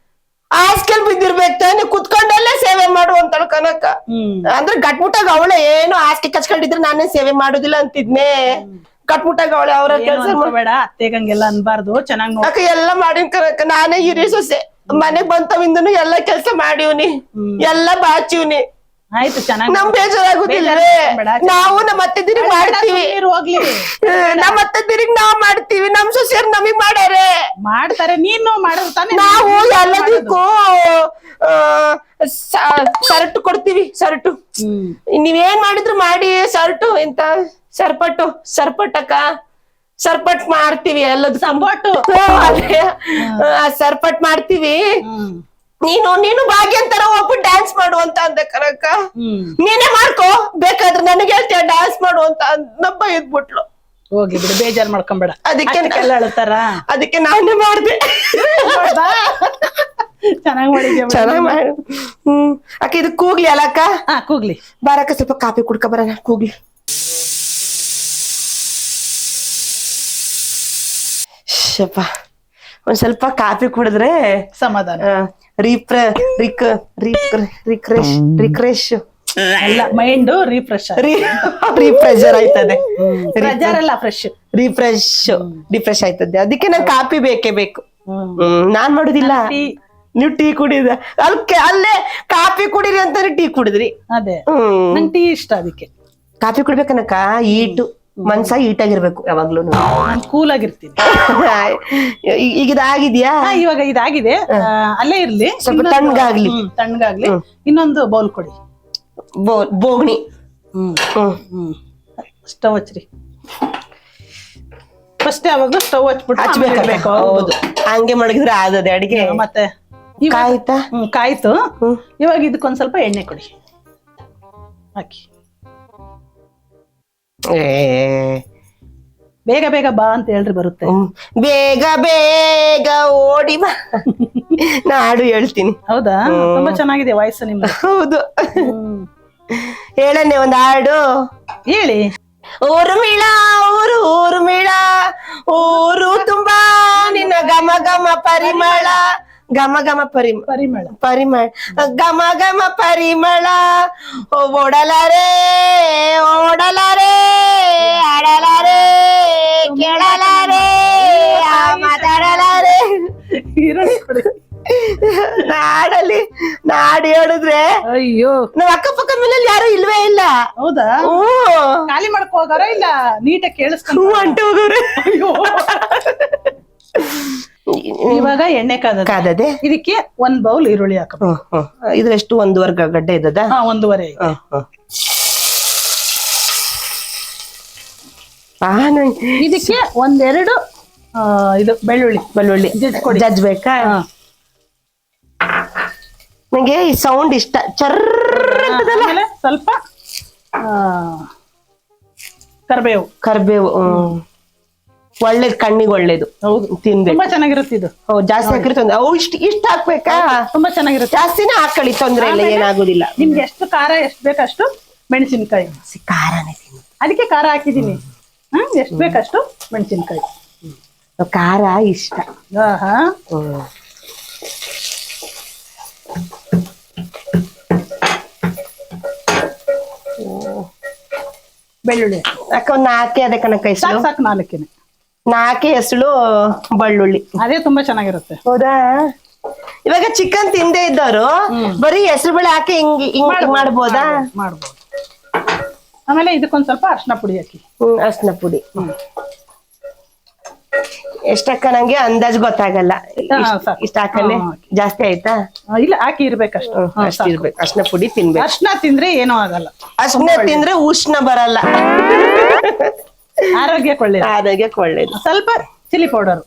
ಹಾಸ್ಕೆಲ್ ಬಿದ್ದಿರ್ಬೇಕು ತಾನೆ, ಕುತ್ಕೊಂಡಲ್ಲೇ ಸೇವೆ ಮಾಡುವಂತಳ ಕನಕ. ಅಂದ್ರೆ ಗಟ್ಮುಟ್ಟಾಗ ಅವಳೆ ಏನು ಹಾಸಿಗೆ ಕಚ್ಕೊಂಡಿದ್ರೆ ನಾನೇ ಸೇವೆ ಮಾಡುದಿಲ್ಲ ಅಂತಿದ್ನೆ. ಗಟ್ಮುಟ್ಟಾಗ ಅವಳೆ ಅವ್ರ ಕೆಲಸ ಬೇಡ, ಅತ್ತೆಗಂಗೆಲ್ಲ ಅನ್ಬಾರ್ದು. ಚೆನ್ನಾಗ್ ಅಕ್ಕ ಎಲ್ಲ ಮಾಡಿನ ಕನಕ. ನಾನೇ ಹಿರಿಯ ಸೊಸೆ, ಮನೆಗ್ ಬಂತವಿಂದನು ಎಲ್ಲಾ ಕೆಲ್ಸ ಮಾಡಿವ್ನಿ, ಎಲ್ಲಾ ಬಾಚಿವ್ನಿ. ಆಯ್ತು ಚೆನ್ನಾಗಿ ನಮ್ ಬೇಜಾರಾಗುದಿಲ್ವೇ? ನಾವು ನಮ್ಮ ಅತ್ತೆ ತಿರುಗಿ ಮಾಡ್ತೀವಿ, ಹೋಗ್ಲಿ ನಮ್ಮ ಅತ್ತೆ ತಿರುಗಿ ನಾವ್ ಮಾಡ್ತೀವಿ, ನಮ್ ಸೊಸೆಯರ್ ನಮಗ್ ಮಾಡ್ಯಾರೆ. ಮಾಡ್ತಾರೆ, ನೀನು ಮಾಡೋದು ತಾನೇ. ನಾವು ಎಲ್ಲದಕ್ಕೂ ಸರ್ಟು ಕೊಡ್ತೀವಿ, ಸರ್ಟು. ನೀವೇನ್ ಮಾಡಿದ್ರು ಮಾಡಿ, ಸರ್ಟು ಎಂತ ಸರ್ಪಟ್ಟಕ್ಕ ಸರ್ಪಟ್ ಮಾಡ್ತೀವಿ, ಎಲ್ಲದು ಸಂಪಟ್ಟು. ಅದೇ ಸರ್ಪಟ್ ಮಾಡ್ತೀವಿ. ನೀನು ಭಾಗ್ಯಂತರ ಹೋಗ್ಬಿಟ್ಟು ಡ್ಯಾನ್ಸ್ ಮಾಡು ಅಂತ ಅಂದೆ ಕನಕ. ನೀನೇ ಮಾಡ್ಕೋ, ಬೇಕಾದ್ರೆ ನನಗೆ ಹೇಳ್ತೀಯ ಡ್ಯಾನ್ಸ್ ಮಾಡು ಅಂತ ನಬ್ಬ ಇದ್ಬಿಟ್ಲು. ಹೋಗಿ ಬಿಡು, ಬೇಜಾರ್ ಮಾಡ್ಕೊಂಬೇಡ. ಅದಕ್ಕೆ ಅಳ್ತಾರ, ಅದಕ್ಕೆ ನಾನೇ ಮಾಡ್ದೆ. ಚೆನ್ನಾಗ್ ಮಾಡಿದ್ಯಾ, ಚೆನ್ನಾಗ್ ಮಾಡು. ಅಕ್ಕ ಇದು ಕೂಗ್ಲಿ ಅಲ್ಲಕ್ಕ? ಕೂಗ್ಲಿ ಬಾರಕ್ಕ, ಸ್ವಲ್ಪ ಕಾಫಿ ಕುಡ್ಕ ಬರೋಣ, ಕೂಗ್ಲಿ. ಶಪ್ಪ, ಒಂದ್ ಸ್ವಲ್ಪ ಕಾಫಿ ಕುಡಿದ್ರೆ ಸಮಾಧಾನ. ರಿಕ್ರೆಶ್ ಅಲ್ಲ, ಮೈಂಡ್ ರಿಫ್ರೆಶ್ ರಿಫ್ರೆಶರ್ ಆಯ್ತದೆ. ಪ್ರೆಜರ್ ಅಲ್ಲ, ಫ್ರೆಶ್ ರಿಫ್ರೆಶ್ ಆಯ್ತದೆ. ಅದಕ್ಕೆ ನಂಗೆ ಕಾಫಿ ಬೇಕೇ ಬೇಕು. ನಾನ್ ಮಾಡುದಿಲ್ಲ. ನೀವ್ ಟೀ ಕುಡಿದ ಅಲ್ಲೇ ಕಾಫಿ ಕುಡಿರಿ ಅಂತಾನೆ ಟೀ ಕುಡಿದ್ರಿ. ಅದೇ ನಂಗೆ ಟೀ ಇಷ್ಟ, ಅದಕ್ಕೆ ಕಾಫಿ ಕುಡ್ಬೇಕನಕ. ಈಟು ಮನ್ಸ ಈಟಾಗಿರ್ಬೇಕು ಯಾವಾಗ್ಲೂ. ನಾನು ಕೂಲ್ ಆಗಿರ್ತೀನಿ. ಈಗ ಇದಾಗಿದ್ಯಾ? ಇವಾಗ ಇದಾಗಿದೆ, ಅಲ್ಲೇ ಇರ್ಲಿ, ಸ್ವಲ್ಪ ತಣ್ಣಗಾಗ್ಲಿ. ತಣ್ಣಗಾಗ್ಲಿ. ಇನ್ನೊಂದು ಬೌಲ್ ಕೊಡಿ. ಬೋಗ್ಣಿ. ಸ್ಟವ್ ಹಚ್ಚ್ರಿ ಫಸ್ಟ್. ಯಾವಾಗ್ಲೂ ಸ್ಟವ್ ಹಚ್ಬಿಟ್ಟು ಹೌದು, ಹಂಗೆ ಮಡಗಿದ್ರೆ ಆದದೆ ಅಡಿಗೆ. ಮತ್ತೆ ಕಾಯ್ತಾ? ಕಾಯ್ತು. ಇವಾಗ ಇದಕ್ಕೊಂದ್ ಸ್ವಲ್ಪ ಎಣ್ಣೆ ಕೊಡಿ, ಹಾಕಿ. ಬೇಗ ಬೇಗ ಬಾ ಅಂತ ಹೇಳ್ರಿ, ಬರುತ್ತೆ. ಬೇಗ ಬೇಗ ಓಡಿ ಬಾ. ನಾ ಹಾಡು ಹೇಳ್ತೀನಿ. ಹೌದಾ? ತುಂಬಾ ಚೆನ್ನಾಗಿದೆ ವಾಯ್ಸ್ ನಿಮ್ದು. ಹೌದು, ಹೇಳನ್ನೇ ಒಂದ್ ಹಾಡು. ಹೇಳಿ. ಊರ್ಮಿಳ ಊರ್ಮಿಳ, ಊರು ತುಂಬಾ ನಿನ್ನ ಘಮ ಘಮ ಪರಿಮಳ, ಘಮ ಘಮ ಪರಿಮಳ ಘಮ ಘಮ ಪರಿಮಳ. ಓಡಲಾರೆ ಓಡಲಾರೆ, ಆಡಲಾರೆ ಕೇಳಲಾರೆ, ಮಾತಾಡಲಾರೆ. ನಾಡಲ್ಲಿ ನಾಡು ಹೇಳಿದ್ರೆ ಅಯ್ಯೋ, ನಾವ್ ಅಕ್ಕಪಕ್ಕ ಮೇಲೆ ಯಾರು ಇಲ್ವೇ ಇಲ್ಲ. ಹೌದಾ? ಖಾಲಿ ಮಾಡ್ಕೊ ಹೋಗಾರ ಇಲ್ಲ ನೀಟಾಗಿ ಕೇಳಿಸ್ಕೊಂಡು ಅಂಟು ಹೋಗೋರೆ. ಇವಾಗ ಎಣ್ಣೆ ಕಾದದೆ. ಇದಕ್ಕೆ ಒಂದ್ ಬೌಲ್ ಈರುಳ್ಳಿ ಹಾಕ. ಇದ್ರೆಷ್ಟು? 1.5 ಗಡ್ಡೆ ಇದ್ದದ? 1.5. ಇದಕ್ಕೆ 1-2 ಇದು ಬೆಳ್ಳುಳ್ಳಿ ಜಜ್ಬೇಕಾ? ನಂಗೆ ಈ ಸೌಂಡ್ ಇಷ್ಟ. ಸ್ವಲ್ಪ ಕರ್ಬೇವು ಒಳ್ಳೇದು, ಕಣ್ಣಿಗೆ ಒಳ್ಳೇದು. ಹೌದು, ತಿನ್ಬೇಕು. ತುಂಬಾ ಚೆನ್ನಾಗಿರುತ್ತೆ ಇದು. ಜಾಸ್ತಿ ಹಾಕಿರ್ತಂದ್ರೆ ಇಷ್ಟ ಹಾಕ್ಬೇಕಾ? ತುಂಬಾ ಚೆನ್ನಾಗಿರುತ್ತೆ. ಜಾಸ್ತಿನೇ ಹಾಕೊಳ್ಳಿ, ತೊಂದ್ರೆ ಇಲ್ಲ, ಏನಾಗುದಿಲ್ಲ. ನಿಮ್ಗೆ ಎಷ್ಟು ಖಾರ ಎಷ್ಟು ಬೇಕಷ್ಟು ಮೆಣಸಿನ್ಕಾಯಿ. ಖಾರನೇ ಅದಕ್ಕೆ ಖಾರ ಹಾಕಿದೀನಿ. ಎಷ್ಟು ಬೇಕಷ್ಟು ಮೆಣಸಿನ್ಕಾಯಿ. ಖಾರ ಇಷ್ಟ. ಬೆಳ್ಳುಳ್ಳಿ ಅಕ್ಕ ಒಂದ್ 4 ಅದೇ ಕಣಕ್ಕ. ಸಾಕು 4 ಹೆಸಳು ಬೆಳ್ಳುಳ್ಳಿ. ಅದೇ ತುಂಬಾ ಚೆನ್ನಾಗಿರುತ್ತೆ. ಹೌದಾ? ಇವಾಗ ಚಿಕನ್ ತಿಂದೇ ಇದ್ದವರು ಬರೀ ಹೆಸರು ಬೇಳೆ ಹಾಕಿ ಹಿಂಗ್ ಮಾಡ್ಬೋದಾ? ಮಾಡ್ಬೋದು. ಆಮೇಲೆ ಇದಕ್ಕೊಂದ್ ಸ್ವಲ್ಪ ಅರ್ಶಿನ ಪುಡಿ ಹಾಕಿ. ಅರ್ಶಿನ ಪುಡಿ ಎಷ್ಟಕ್ಕ? ನಂಗೆ ಅಂದಾಜ್ ಗೊತ್ತಾಗಲ್ಲ. ಇಷ್ಟ ಹಾಕನೆ ಜಾಸ್ತಿ ಆಯ್ತಾ? ಇಲ್ಲ, ಹಾಕಿ ಇರ್ಬೇಕಷ್ಟು. ಅಷ್ಟು ಇರ್ಬೇಕು. ಅರ್ಶಿನ ಪುಡಿ ತಿನ್ಬೇಕು. ಅರ್ಶಿನ ತಿಂದ್ರೆ ಏನೂ ಆಗಲ್ಲ. ಅರ್ಶಿನ ತಿಂದ್ರೆ ಉಷ್ಣ ಬರಲ್ಲ, ಆರೋಗ್ಯಕ್ಕೆ ಒಳ್ಳೇದು. ಸ್ವಲ್ಪ ಚಿಲ್ಲಿ ಪೌಡರ್,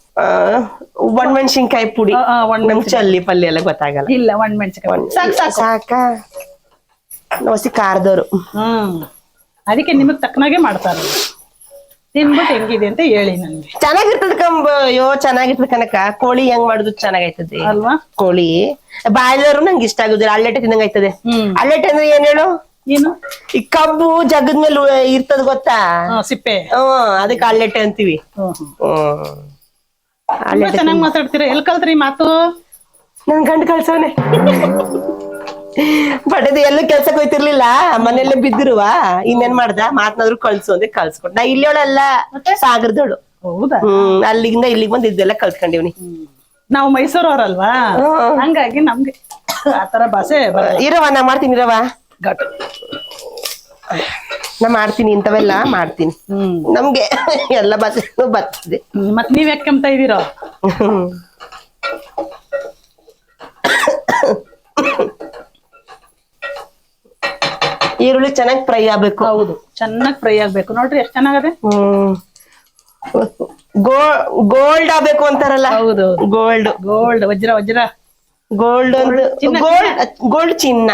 ಒಣಮೆಣಸಿನ್ಕಾಯಿ ಪುಡಿ. ಚಲ್ಲಿ ಪಲ್ಯ ಎಲ್ಲ ಗೊತ್ತಾಗಲ್ಲ. ಇಲ್ಲ, ಒಣಮೆಣಸಿನ್ಕಾಯಿ ಸಾಕ. ಹೊಸಿ ಖಾರದವ್ರು. ಅದಕ್ಕೆ ನಿಮಗ್ ತಕ್ಕನಾಗೆ ಮಾಡ್ತಾರೆ. ತಿನ್ಬಿಟ್ಟು ಹೆಂಗಿದೆ ಅಂತ ಹೇಳಿ ನನ್ಗೆ. ಚೆನ್ನಾಗಿರ್ತದ ಅಯ್ಯೋ, ಚೆನ್ನಾಗಿರ್ತದ ಕನಕ. ಕೋಳಿ ಹೆಂಗ್ ಮಾಡುದು ಚೆನ್ನಾಗೈತದೆ ಅಲ್ವಾ? ಕೋಳಿ ಬಾಯ್ಲರು ನಂಗೆ ಇಷ್ಟ ಆಗುದಿಲ್ಲ. ಅಳ್ಳೆಟ್ಟೆ ತಿನ್ನಂಗ ಆಯ್ತದೆ. ಅಳ್ಳೆಟ್ಟೆ ಅಂದ್ರೆ ಏನ್ ಹೇಳು? ಏನು? ಈ ಕಬ್ಬು ಜಗದ್ಮೇಲೆ ಇರ್ತದ ಗೊತ್ತಾ? ಸಿಪ್ಪೆ. ಅದಕ್ಕೆ ಅಳ್ಳೆಟ್ಟೆ ಅಂತೀವಿ. ಚೆನ್ನಾಗ್ ಮಾತಾಡ್ತೀರಾ. ಎಲ್ ಕಲ್ತ್ರಿ ಮಾತು? ನನ್ ಗಂಡ ಕಳ್ಸವನೆ. ಬಡದ ಎಲ್ಲೂ ಕೆಲ್ಸಕ್ ಹೋಯ್ತಿರ್ಲಿಲ್ಲ, ಮನೆಯಲ್ಲೇ ಬಿದ್ದಿರುವ. ಇನ್ನೇನ್ ಮಾಡ್ದ? ಮಾತನಾದ್ರು ಕಳ್ಸು ಅಂದ್ರೆ ಕಳ್ಸ್ಕೊಟ್. ನಾ ಇಲ್ಲಿಯವಳಲ್ಲ, ಸಾಗರದವಳು. ಹೌದಾ? ಅಲ್ಲಿಂದ ಇಲ್ಲಿಗೆ ಬಂದ್ ಇದೆಲ್ಲ ಕಲ್ತ್ಕೊಂಡಿವ್ನಿ. ನಾವು ಮೈಸೂರವ್ರಲ್ವಾ, ಹಂಗಾಗಿ ನಮ್ಗೆ ಆತರ ಭಾಷೆ. ಇರವ, ನಾ ಮಾಡ್ತೀನಿ ಇರವ. ಘಾಟು. ನಾ ಮಾಡ್ತೀನಿ ಇಂಥವೆಲ್ಲ ಮಾಡ್ತೀನಿ. ನಮ್ಗೆ ಎಲ್ಲ ಬರ್ತದೆ. ಮತ್ ನೀವ್ ಯಾಕೆ ಕೆಮ್ತಾ ಇದೀರೋ? ಈರುಳ್ಳಿ ಚೆನ್ನಾಗಿ ಫ್ರೈ ಆಗ್ಬೇಕು. ಹೌದು, ಚೆನ್ನಾಗಿ ಫ್ರೈ ಆಗ್ಬೇಕು. ನೋಡ್ರಿ ಎಷ್ಟ್ ಚೆನ್ನಾಗದೆ. ಗೋಲ್ಡ್ ಆಗ್ಬೇಕು ಅಂತಾರಲ್ಲ. ಹೌದು, ಗೋಲ್ಡ್ ಗೋಲ್ಡ್, ವಜ್ರ ವಜ್ರ. ಗೋಲ್ಡ್ ಗೋಲ್ಡ್ ಚಿನ್ನ.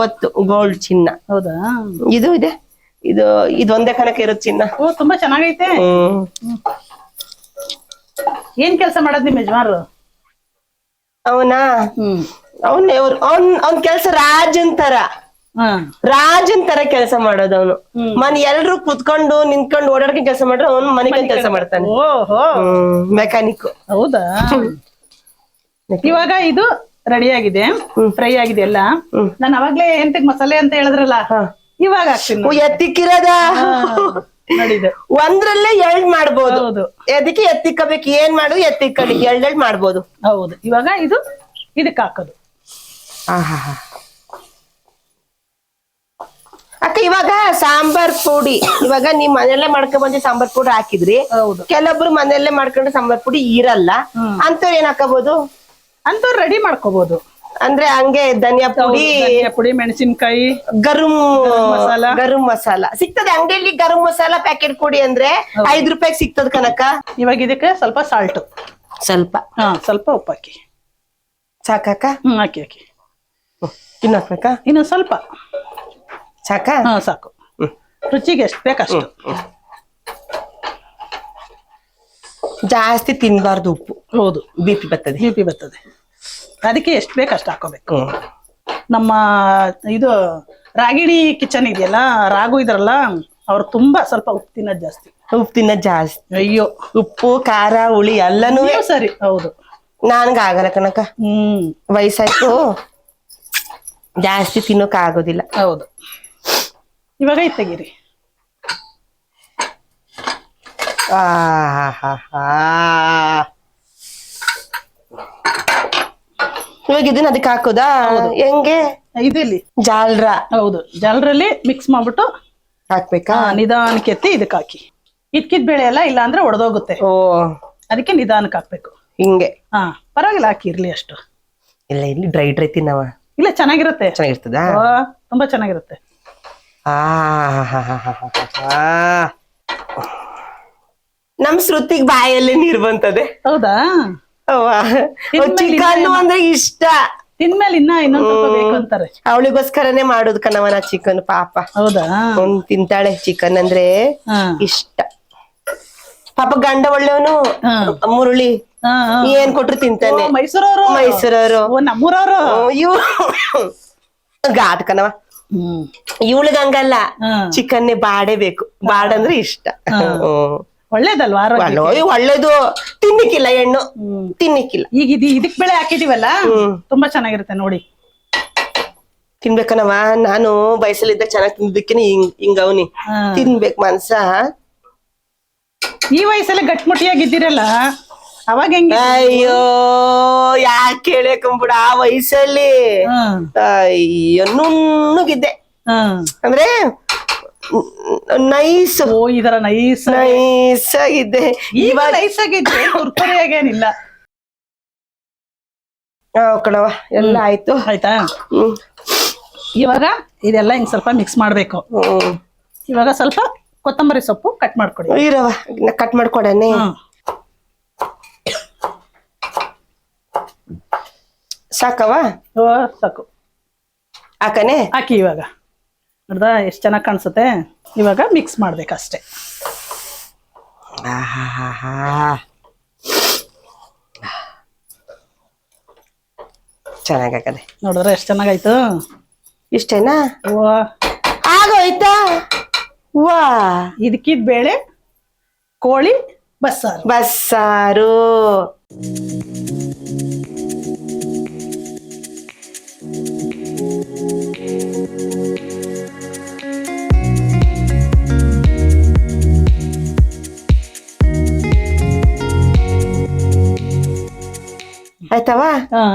ಗೊತ್ತು, ಗೋಲ್ಡ್ ಚಿನ್ನ. ಹೌದಾ? ಇದು ಇದೆ, ಇದು ಒಂದೇ ಕನಕ ಇರೋದು ಚಿನ್ನ. ಓ, ತುಂಬಾ ಚೆನ್ನಾಗೈತೆ. ಏನ್ ಕೆಲಸ ಮಾಡೋದ್ ನಿಮ್ ಯಜಮಾನ್ರು? ಅವನಾ ಅವನ್ ಕೆಲ್ಸ ರಾಜನ್ ತರ ಕೆಲಸ ಮಾಡೋದು. ಅವನು ಮನೆ ಎಲ್ರು ಕುತ್ಕೊಂಡು ನಿಂತ್ಕೊಂಡು ಓಡಾಡ್ಕೊಂಡು ಕೆಲಸ ಮಾಡ್ರೆ ಅವನು ಮನೆ ಕೆಲಸ ಮಾಡ್ತಾನೆ. ಮೆಕ್ಯಾನಿಕ್. ಹೌದಾ? ಇವಾಗ ಇದು ರೆಡಿ ಆಗಿದೆ, ಫ್ರೈ ಆಗಿದೆ ಎಲ್ಲ. ನಾನು ಅವಾಗ್ಲೇ ಎಂತಕ್ ಮಸಾಲೆ ಅಂತ ಹೇಳಿದ್ರಲ್ಲ, ಇವಾಗ ಹಾಕ್ತೀನಿ. ಎತ್ತಿಕ್ಕಿರದ ನೋಡಿದ್ದು ಒಂದ್ರಲ್ಲೇ ಎಲ್ಡ್ ಮಾಡ್ಬೋದು. ಅದಕ್ಕೆ ಎತ್ತಿಕ್ಕಬೇಕು. ಏನ್ ಮಾಡು, ಎತ್ತಿಕ್ಕಡಿ, ಎಲ್ಡ್ ಮಾಡ್ಬೋದು. ಹೌದು. ಇವಾಗ ಇದಕ್ಕೆ ಹಾಕೋದು. ಅಕ್ಕ, ಇವಾಗ ಸಾಂಬಾರ್ ಪುಡಿ, ಇವಾಗ ನೀವ್ ಮನೆಯಲ್ಲೇ ಮಾಡ್ಕೊಂಡ್ ಬಂದಿ ಸಾಂಬಾರ್ ಪುಡಿ ಹಾಕಿದ್ರಿ. ಹೌದು. ಕೆಲವೊಬ್ರು ಮನೆಯಲ್ಲೇ ಮಾಡ್ಕೊಂಡು ಸಾಂಬಾರ್ ಪುಡಿ ಇರಲ್ಲ. ಅಂತವ್ರು ಏನ್ ಹಾಕಬಹುದು? ಅಂತವ್ರು ರೆಡಿ ಮಾಡ್ಕೋಬಹುದು. ಅಂದ್ರೆ ಹಂಗೆ ಧನಿಯಾ ಪುಡಿ, ಮೆಣಸಿನ್ಕಾಯಿ, ಗರಂ ಮಸಾಲ ಸಿಗ್ತದೆ ಅಂಗಡಿಯಲ್ಲಿ. ಗರಂ ಮಸಾಲ ಪ್ಯಾಕೆಟ್ ಕೊಡಿ ಅಂದ್ರೆ 5 ರೂಪಾಯಿಗೆ ಸಿಗ್ತದ ಕನಕ. ಇವಾಗ ಇದಕ್ಕೆ ಸ್ವಲ್ಪ ಸಾಲ್ಟ್, ಸ್ವಲ್ಪ ಉಪ್ಪು ಹಾಕಿ. ಸಾಕಾಕ? ಹಾಕಿ. ಇನ್ನು ಹಾಕ್ಬೇಕಾ? ಇನ್ನು ಸ್ವಲ್ಪ ಸಾಕಾ? ಸಾಕು. ರುಚಿಗೆ ಎಷ್ಟು ಬೇಕಷ್ಟು. ಜಾಸ್ತಿ ತಿನ್ಬಾರ್ದು ಉಪ್ಪು. ಹೌದು, BP ಬರ್ತದೆ. ಅದಕ್ಕೆ ಎಷ್ಟು ಬೇಕು ಅಷ್ಟು ಹಾಕೋಬೇಕು. ನಮ್ಮ ಇದು ರಾಗಿಣಿ ಕಿಚನ್ ಇದೆಯಲ್ಲ, ರಾಗು ಇದ್ರಲ್ಲ, ಅವ್ರು ತುಂಬಾ ಸ್ವಲ್ಪ ಉಪ್ಪು ತಿನ್ನೋದ್ ಜಾಸ್ತಿ. ಅಯ್ಯೋ, ಉಪ್ಪು ಖಾರ ಹುಳಿ ಎಲ್ಲನೂ ಸರಿ. ಹೌದು, ನನ್ಗ ಆಗಲ್ಲ ಕನಕ. ವಯಸ್ಸಾಯ್ತು, ಜಾಸ್ತಿ ತಿನ್ನೋಕ್ ಆಗೋದಿಲ್ಲ. ಹೌದು. ಇವಾಗ ತೆಗೀರಿ. ಇವಾಗ ಇದನ್ನ ಅದಕ್ಕೆ ಹಾಕೋದಾ? ಹೆಂಗೆ? ಇಲ್ಲಿ ಜಾಲ್ರ. ಹೌದು, ಜಾಲ್ರಲ್ಲಿ ಮಿಕ್ಸ್ ಮಾಡ್ಬಿಟ್ಟು ಹಾಕ್ಬೇಕಾ? ನಿಧಾನಕ್ಕೆ ಎತ್ತಿ ಇದಕ್ಕೆ ಹಾಕಿ. ಇದ್ಕಿದ್ ಬೇಳೆ ಎಲ್ಲ ಇಲ್ಲ ಅಂದ್ರೆ ಒಡೆದೋಗುತ್ತೆ. ಅದಕ್ಕೆ ನಿಧಾನಕ್ಕೆ ಹಾಕ್ಬೇಕು. ಹಿಂಗೆ? ಪರವಾಗಿಲ್ಲ, ಹಾಕಿ. ಇರ್ಲಿ ಅಷ್ಟು. ಇಲ್ಲ, ಇಲ್ಲಿ ಡ್ರೈ ತಿನ್ನವ. ಇಲ್ಲ, ಚೆನ್ನಾಗಿರುತ್ತೆ. ಚೆನ್ನಾಗಿರ್ತದ? ತುಂಬಾ ಚೆನ್ನಾಗಿರುತ್ತೆ. ನಮ್ ಶ್ರುತಿಗ್ ಬಾಯಲ್ಲಿ ನೀರ್ ಬಂತದೆ. ಹೌದಾ? ಚಿಕನ್ ಅಂದ್ರೆ ಇಷ್ಟ. ತಿನ್ಮೇಲೆ ಇನ್ನೊಂದ್ ಸ್ವಲ್ಪ ಬೇಕು ಅಂತಾರೆ. ಅವಳಿಗೋಸ್ಕರನೇ ಮಾಡುದು ಕಣವನ ಚಿಕನ್. ಪಾಪ. ಹೌದಾ? ತಿಂತಾಳೆ, ಚಿಕನ್ ಅಂದ್ರೆ ಇಷ್ಟ. ಪಾಪ ಗಂಡ ಒಳ್ಳೆವನು. ಮುರುಳಿ ಏನ್ ಕೊಟ್ರು ತಿಂತಾನೆ. ಮೈಸೂರವರು. ನಮ್ಮೂರವರು. ಗಾದ್ ಕಣವ. ಇವಳಿಗ ಹಂಗಲ್ಲ, ಚಿಕನ್ನೇ ಬಾಡೇ ಬೇಕು. ಬಾಡ ಅಂದ್ರೆ ಇಷ್ಟ. ಒಳ್ಳೇದಲ್ವಾ? ಒಳ್ಳೇದು. ತಿನ್ನಿಕ್ಕಿಲ್ಲ, ಹೆಣ್ಣು ತಿನ್ನಿಕ್ಕಿಲ್ಲ. ಈಗ ಇದಕ್ ಬೆಳೆ ಹಾಕಿದೀವಲ್ಲ, ತುಂಬಾ ಚೆನ್ನಾಗಿರುತ್ತೆ ನೋಡಿ. ತಿನ್ಬೇಕನವ. ನಾನು ಬಯಸಲಿದ್ದ ಚೆನ್ನಾಗಿ ತಿಂದಿದ್ದಕ್ಕೇನೆ ಹಿಂಗ ಅವನಿ. ತಿನ್ಬೇಕು ಮನ್ಸ. ಈ ವಯಸ್ಸಲ್ಲಿ ಗಟ್ಮುಟ್ಟಿಯಾಗಿದ್ದೀರಲ್ಲ, ಅವಾಗ ಹೆಂಗ? ಅಯ್ಯೋ, ಯಾಕೆ ಕೇಳಕಂಬಿಡ. ಆ ವಯಸ್ಸಲ್ಲಿ ಅಯ್ಯೋ ನುಣ್ಣಗಿದ್ದೆ. ಅಂದ್ರೆ ನೈಸ್. ಇದರ ನೈಸ್ ಆಗಿದ್ದೆ. ಇವಾಗ ನೈಸ್ ಆಗಿದ್ದೆ, ಕುರ್ಕುರಿಯಾಗೇನಿಲ್ಲ. ಕಣವ, ಎಲ್ಲ ಆಯ್ತು. ಆಯ್ತಾ? ಇವಾಗ ಇದೆಲ್ಲ ಹಿಂಗ್ ಸ್ವಲ್ಪ ಮಿಕ್ಸ್ ಮಾಡ್ಬೇಕು. ಇವಾಗ ಸ್ವಲ್ಪ ಕೊತ್ತಂಬರಿ ಸೊಪ್ಪು ಕಟ್ ಮಾಡ್ಕೊಡಿ. ಇರವ, ಕಟ್ ಮಾಡ್ಕೊಡನೆ. ಸಾಕವ? ಸಾಕು. ಹಾಕನೆ? ಹಾಕಿ. ಇವಾಗ ನೋಡ್ದ ಎಷ್ಟ್ ಚೆನ್ನಾಗ್ ಕಾಣಿಸುತ್ತೆ. ಇವಾಗ ಮಿಕ್ಸ್ ಮಾಡ್ಬೇಕಷ್ಟೆ. ಚೆನ್ನಾಗದೆ. ನೋಡಿದ್ರೆ ಎಷ್ಟ್ ಚೆನ್ನಾಗಾಯ್ತು. ಇಷ್ಟೇನಾ? ಆಗೋಯ್ತಾ? ಇದಕ್ಕಿದ್ ಬೇಳೆ, ಕೋಳಿ ಬಸ್ಸಾರು. ಆಯ್ತವ?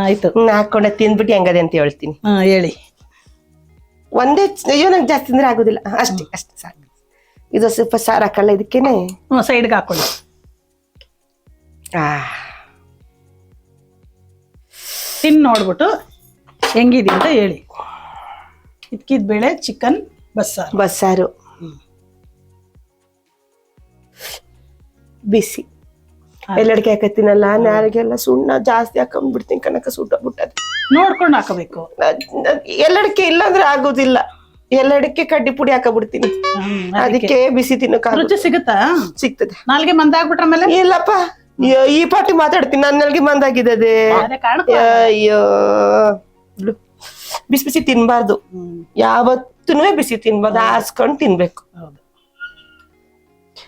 ಆಯ್ತು. ಹಾಕೊಂಡೆ ತಿಂದ್ಬಿಟ್ಟು ಹೆಂಗದೆ ಅಂತ ಹೇಳ್ತೀನಿ. ಹೇಳಿ. ಒಂದೇ ಅಯ್ಯೋ ನಂಗೆ ಜಾಸ್ತಿ ತಿಂದ್ರೆ ಆಗೋದಿಲ್ಲ. ಅಷ್ಟೇ ಅಷ್ಟೇ ಸಾಕು. ಇದು ಸ್ವಲ್ಪ ಸಾರು ಹಾಕಲ್ಲ ಇದಕ್ಕೇನೆ. ಸೈಡ್ಗೆ ಹಾಕೊಳ್ಳಿ. ತಿನ್ ನೋಡ್ಬಿಟ್ಟು ಹೆಂಗಿದೆ ಅಂತ ಹೇಳಿ. ಇದ್ಕಿದ್ ಬೇಳೆ ಚಿಕನ್ ಬಸ್ಸಾರು ಬಿಸಿ. ಎಲ್ಲಡಿಕೆ ಹಾಕತ್ತೀನಲ್ಲ ನಾಲ್ಗೆಲ್ಲ ಸುಣ್ಣ ಜಾಸ್ತಿ ಹಾಕೊಂಡ್ಬಿಡ್ತೀನಿ ಕನಕ ಸುಟ್ಟಬಿಟ್ಟದು. ನೋಡ್ಕೊಂಡು ಹಾಕಬೇಕು. ಎಲ್ಲಡಿಕೆ ಇಲ್ಲಾಂದ್ರೆ ಆಗೋದಿಲ್ಲ. ಎಲ್ಲಡಿಕೆ ಕಡ್ಡಿ ಪುಡಿ ಹಾಕಬಿಡ್ತೀನಿ. ಅದಕ್ಕೆ ಬಿಸಿ ತಿನ್ನೋಕೆ ರುಚಿ ಸಿಗುತ್ತಾ? ಸಿಗ್ತದೆ. ನಾಲ್ಗೆ ಮಂದಾಗ್ಬಿಟ್ರ ಮೇಲೆ ಇಲ್ಲಪ್ಪ ಈ ಪಾಟಿ ಮಾತಾಡ್ತೀನಿ. ನನ್ನಲ್ಲಿ ಮಂದಾಗಿದ್ದದೆ. ಅಯ್ಯೋ ಬಿಸಿ ಬಿಸಿ ತಿನ್ಬಾರ್ದು. ಯಾವತ್ತೂ ಬಿಸಿ ತಿನ್ಬಾರ್ದು. ಆರ್ಸ್ಕೊಂಡು ತಿನ್ಬೇಕು.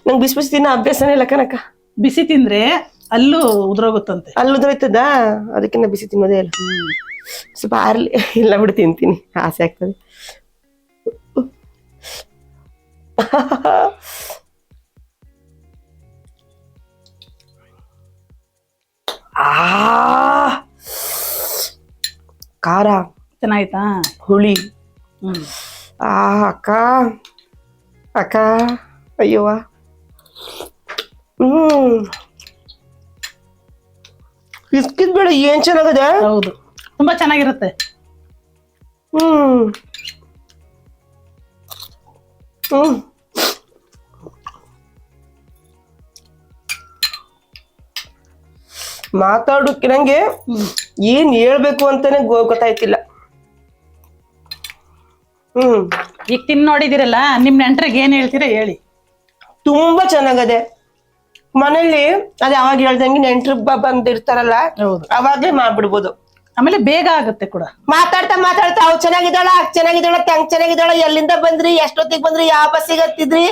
ನಂಗೆ ಬಿಸಿ ಬಿಸಿ ತಿನ್ನೋ ಅಭ್ಯಾಸನೇ ಇಲ್ಲ ಕನಕ. ಬಿಸಿ ತಿಂದ್ರೆ ಅಲ್ಲೂ ಉದ್ರೋಗುತ್ತಂತೆ. ಅಲ್ಲಿ ಉದ್ರೋಯ್ತದ. ಅದಕ್ಕೆ ನಾ ಬಿಸಿ ತಿನ್ನೋದೇ ಇಲ್ಲ. ಸ್ವಲ್ಪ ಆರ್ಲಿ ಇಲ್ಲ ಬಿಡು ತಿಂತೀನಿ. ಆಸೆ ಆಗ್ತದೆ. ಖಾರ ಚೆನ್ನಾಯ್ತಾ? ಹುಳಿ. ಅಕ್ಕ ಅಕ್ಕ ಅಯ್ಯವ್ವ. ಬಿಸ್ಕಿಟ್ ಬೇಡ ಏನ್ ಚೆನ್ನಾಗದೆ. ಹೌದು ತುಂಬಾ ಚೆನ್ನಾಗಿರುತ್ತೆ. ಮಾತಾಡೋಕೆ ನಂಗೆ ಏನ್ ಹೇಳ್ಬೇಕು ಅಂತಾನೆ ಗೊತ್ತಾಯ್ತಿಲ್ಲ. ಈಗ ತಿನ್ ನೋಡಿದಿರಲ್ಲ, ನಿಮ್ ನೆಂಟ್ರಿಗೆ ಏನ್ ಹೇಳ್ತೀರಾ ಹೇಳಿ. ತುಂಬಾ ಚೆನ್ನಾಗದೆ. ಮನೇಲಿ ಅದ್ ಯಾವಾಗ ಹೇಳ್ದಂಗೆ ನೆಂಟ್ರು ಬಂದಿರ್ತಾರಲ್ಲ ಅವಾಗ್ಲೇ ಮಾಡ್ಬಿಡ್ಬೋದು. ಆಮೇಲೆ ಬೇಗ ಆಗುತ್ತೆ ಕೂಡ. ಮಾತಾಡ್ತಾ ಅವ್ ಚೆನ್ನಾಗಿದ್ದಾಳ ತಂಗ್ ಚೆನ್ನಾಗಿದ್ದಾಳ, ಎಲ್ಲಿಂದ ಬಂದ್ರಿ, ಎಷ್ಟೊತ್ತಿಗೆ ಬಂದ್ರಿ, ಯಾವ ಬಸ್ಸಿಗೆ ಹತ್ತಿದ್ರಿ,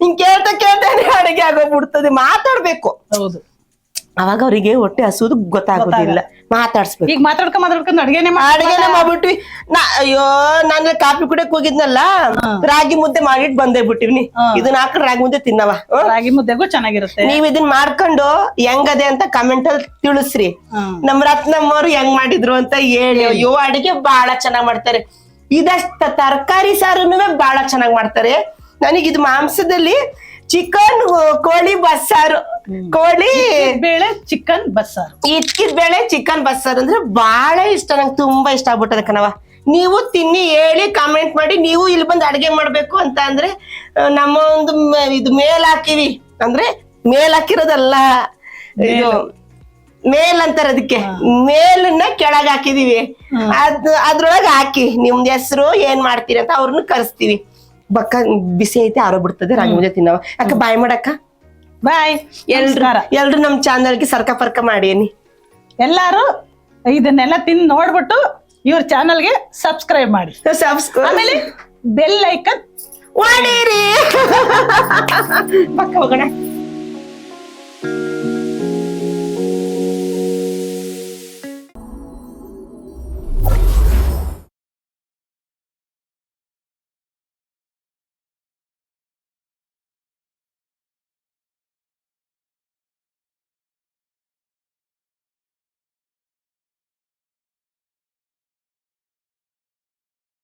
ಹಿಂಗ್ ಕೇಳ್ತಾನೆ ಅಡಿಗೆ ಆಗೋಗ್ಬಿಡ್ತದೆ. ಮಾತಾಡ್ಬೇಕು. ಹೌದು. ಅವಾಗ ಅವರಿಗೆ ಹೊಟ್ಟೆ ಹಸುದು ಗೊತ್ತಾಗೋದಿಲ್ಲ. ಮಾತಾಡ್ಸ್ಬೇಕು. ಈಗ ಮಾತಾಡ್ಕೊಂಡು ಅಡಿಗೆನೆ ಮಾಡ್ಬಿಟ್ವಿ. ಅಯ್ಯೋ ನಾನು ಕಾಫಿ ಕುಡಿಯಕ್ ಹೋಗಿದ್ನಲ್ಲ, ರಾಗಿ ಮುದ್ದೆ ಮಾಡಿಟ್ ಬಂದೇ ಬಿಟ್ಟಿವ್ನಿ. ಇದನ್ನ ಹಾಕೊಂಡು ರಾಗಿ ಮುದ್ದೆ ತಿನ್ನವ. ರಾಗಿ ಮುದ್ದೆಗೂ ಚೆನ್ನಾಗಿರುತ್ತೆ. ನೀವ್ ಇದನ್ ಮಾಡ್ಕೊಂಡು ಹೆಂಗದೆ ಅಂತ ಕಮೆಂಟ್ ಅಲ್ಲಿ ತಿಳಿಸ್ರಿ. ನಮ್ ರತ್ನಮ್ಮವ್ರು ಹೆಂಗ್ ಮಾಡಿದ್ರು ಅಂತ ಹೇಳಿ. ಅಯ್ಯೋ ಅಡಿಗೆ ಬಹಳ ಚೆನ್ನಾಗ್ ಮಾಡ್ತಾರೆ. ಇದಷ್ಟ ತರಕಾರಿ ಸಾರುನು ಬಹಳ ಚೆನ್ನಾಗ್ ಮಾಡ್ತಾರೆ. ನನಗಿದು ಮಾಂಸದಲ್ಲಿ ಚಿಕನ್ ಕೋಳಿ ಬಸ್ಸಾರು, ಕೋಳಿ ಬೇಳೆ ಚಿಕನ್ ಬಸ್ಸಾರು, ಇಟ್ಕಿದ್ ಬೇಳೆ ಚಿಕನ್ ಬಸ್ಸಾರು ಅಂದ್ರೆ ಬಹಳ ಇಷ್ಟ. ನಂಗೆ ತುಂಬಾ ಇಷ್ಟ ಆಗ್ಬಿಟ್ಟದ ಕಣವ. ನೀವು ತಿನ್ನಿ ಹೇಳಿ ಕಮೆಂಟ್ ಮಾಡಿ. ನೀವು ಇಲ್ಲಿ ಬಂದು ಅಡ್ಗೆ ಮಾಡ್ಬೇಕು ಅಂತ ಅಂದ್ರೆ ನಮ್ಮ ಒಂದು ಇದು ಮೇಲ್ ಹಾಕಿವಿ. ಅಂದ್ರೆ ಮೇಲ್ ಹಾಕಿರೋದಲ್ಲ, ಇದು ಮೇಲ್ ಅಂತಾರ ಅದಕ್ಕೆ. ಮೇಲನ್ನ ಕೆಳಗ್ ಹಾಕಿದೀವಿ. ಅದ್ರೊಳಗ ಹಾಕಿ ನಿಮ್ದು ಹೆಸರು ಏನ್ ಮಾಡ್ತೀರಿ ಅಂತ ಅವ್ರನ್ನ ಕರೆಸ್ತೀವಿ. ಬಕ್ಕ ಬಿಸಿ ಐತೆ ಆರೋಗ್ಬಿಡ್ತದೆ. ರಾಗಿ ಮುದ್ದೆ ತಿನ್ನವ. ಅಕ್ಕ ಬಾಯ್ ಮಾಡಕ್ಕ. ಬಾಯ್. ಎಲ್ರು ನಮ್ ಚಾನಲ್ಗೆ ಸರ್ಕ ಮಾಡೇನಿ. ಎಲ್ಲಾರು ಇದನ್ನೆಲ್ಲ ತಿಂದು ನೋಡ್ಬಿಟ್ಟು ಇವ್ರ ಚಾನಲ್ಗೆ ಸಬ್ಸ್ಕ್ರೈಬ್ ಮಾಡಿ. ಆಮೇಲೆ ಬೆಲ್ ಐಕನ್ ಹೊಡೀರಿ. ಪಕ್ಕ ಹೋಗೋಣ.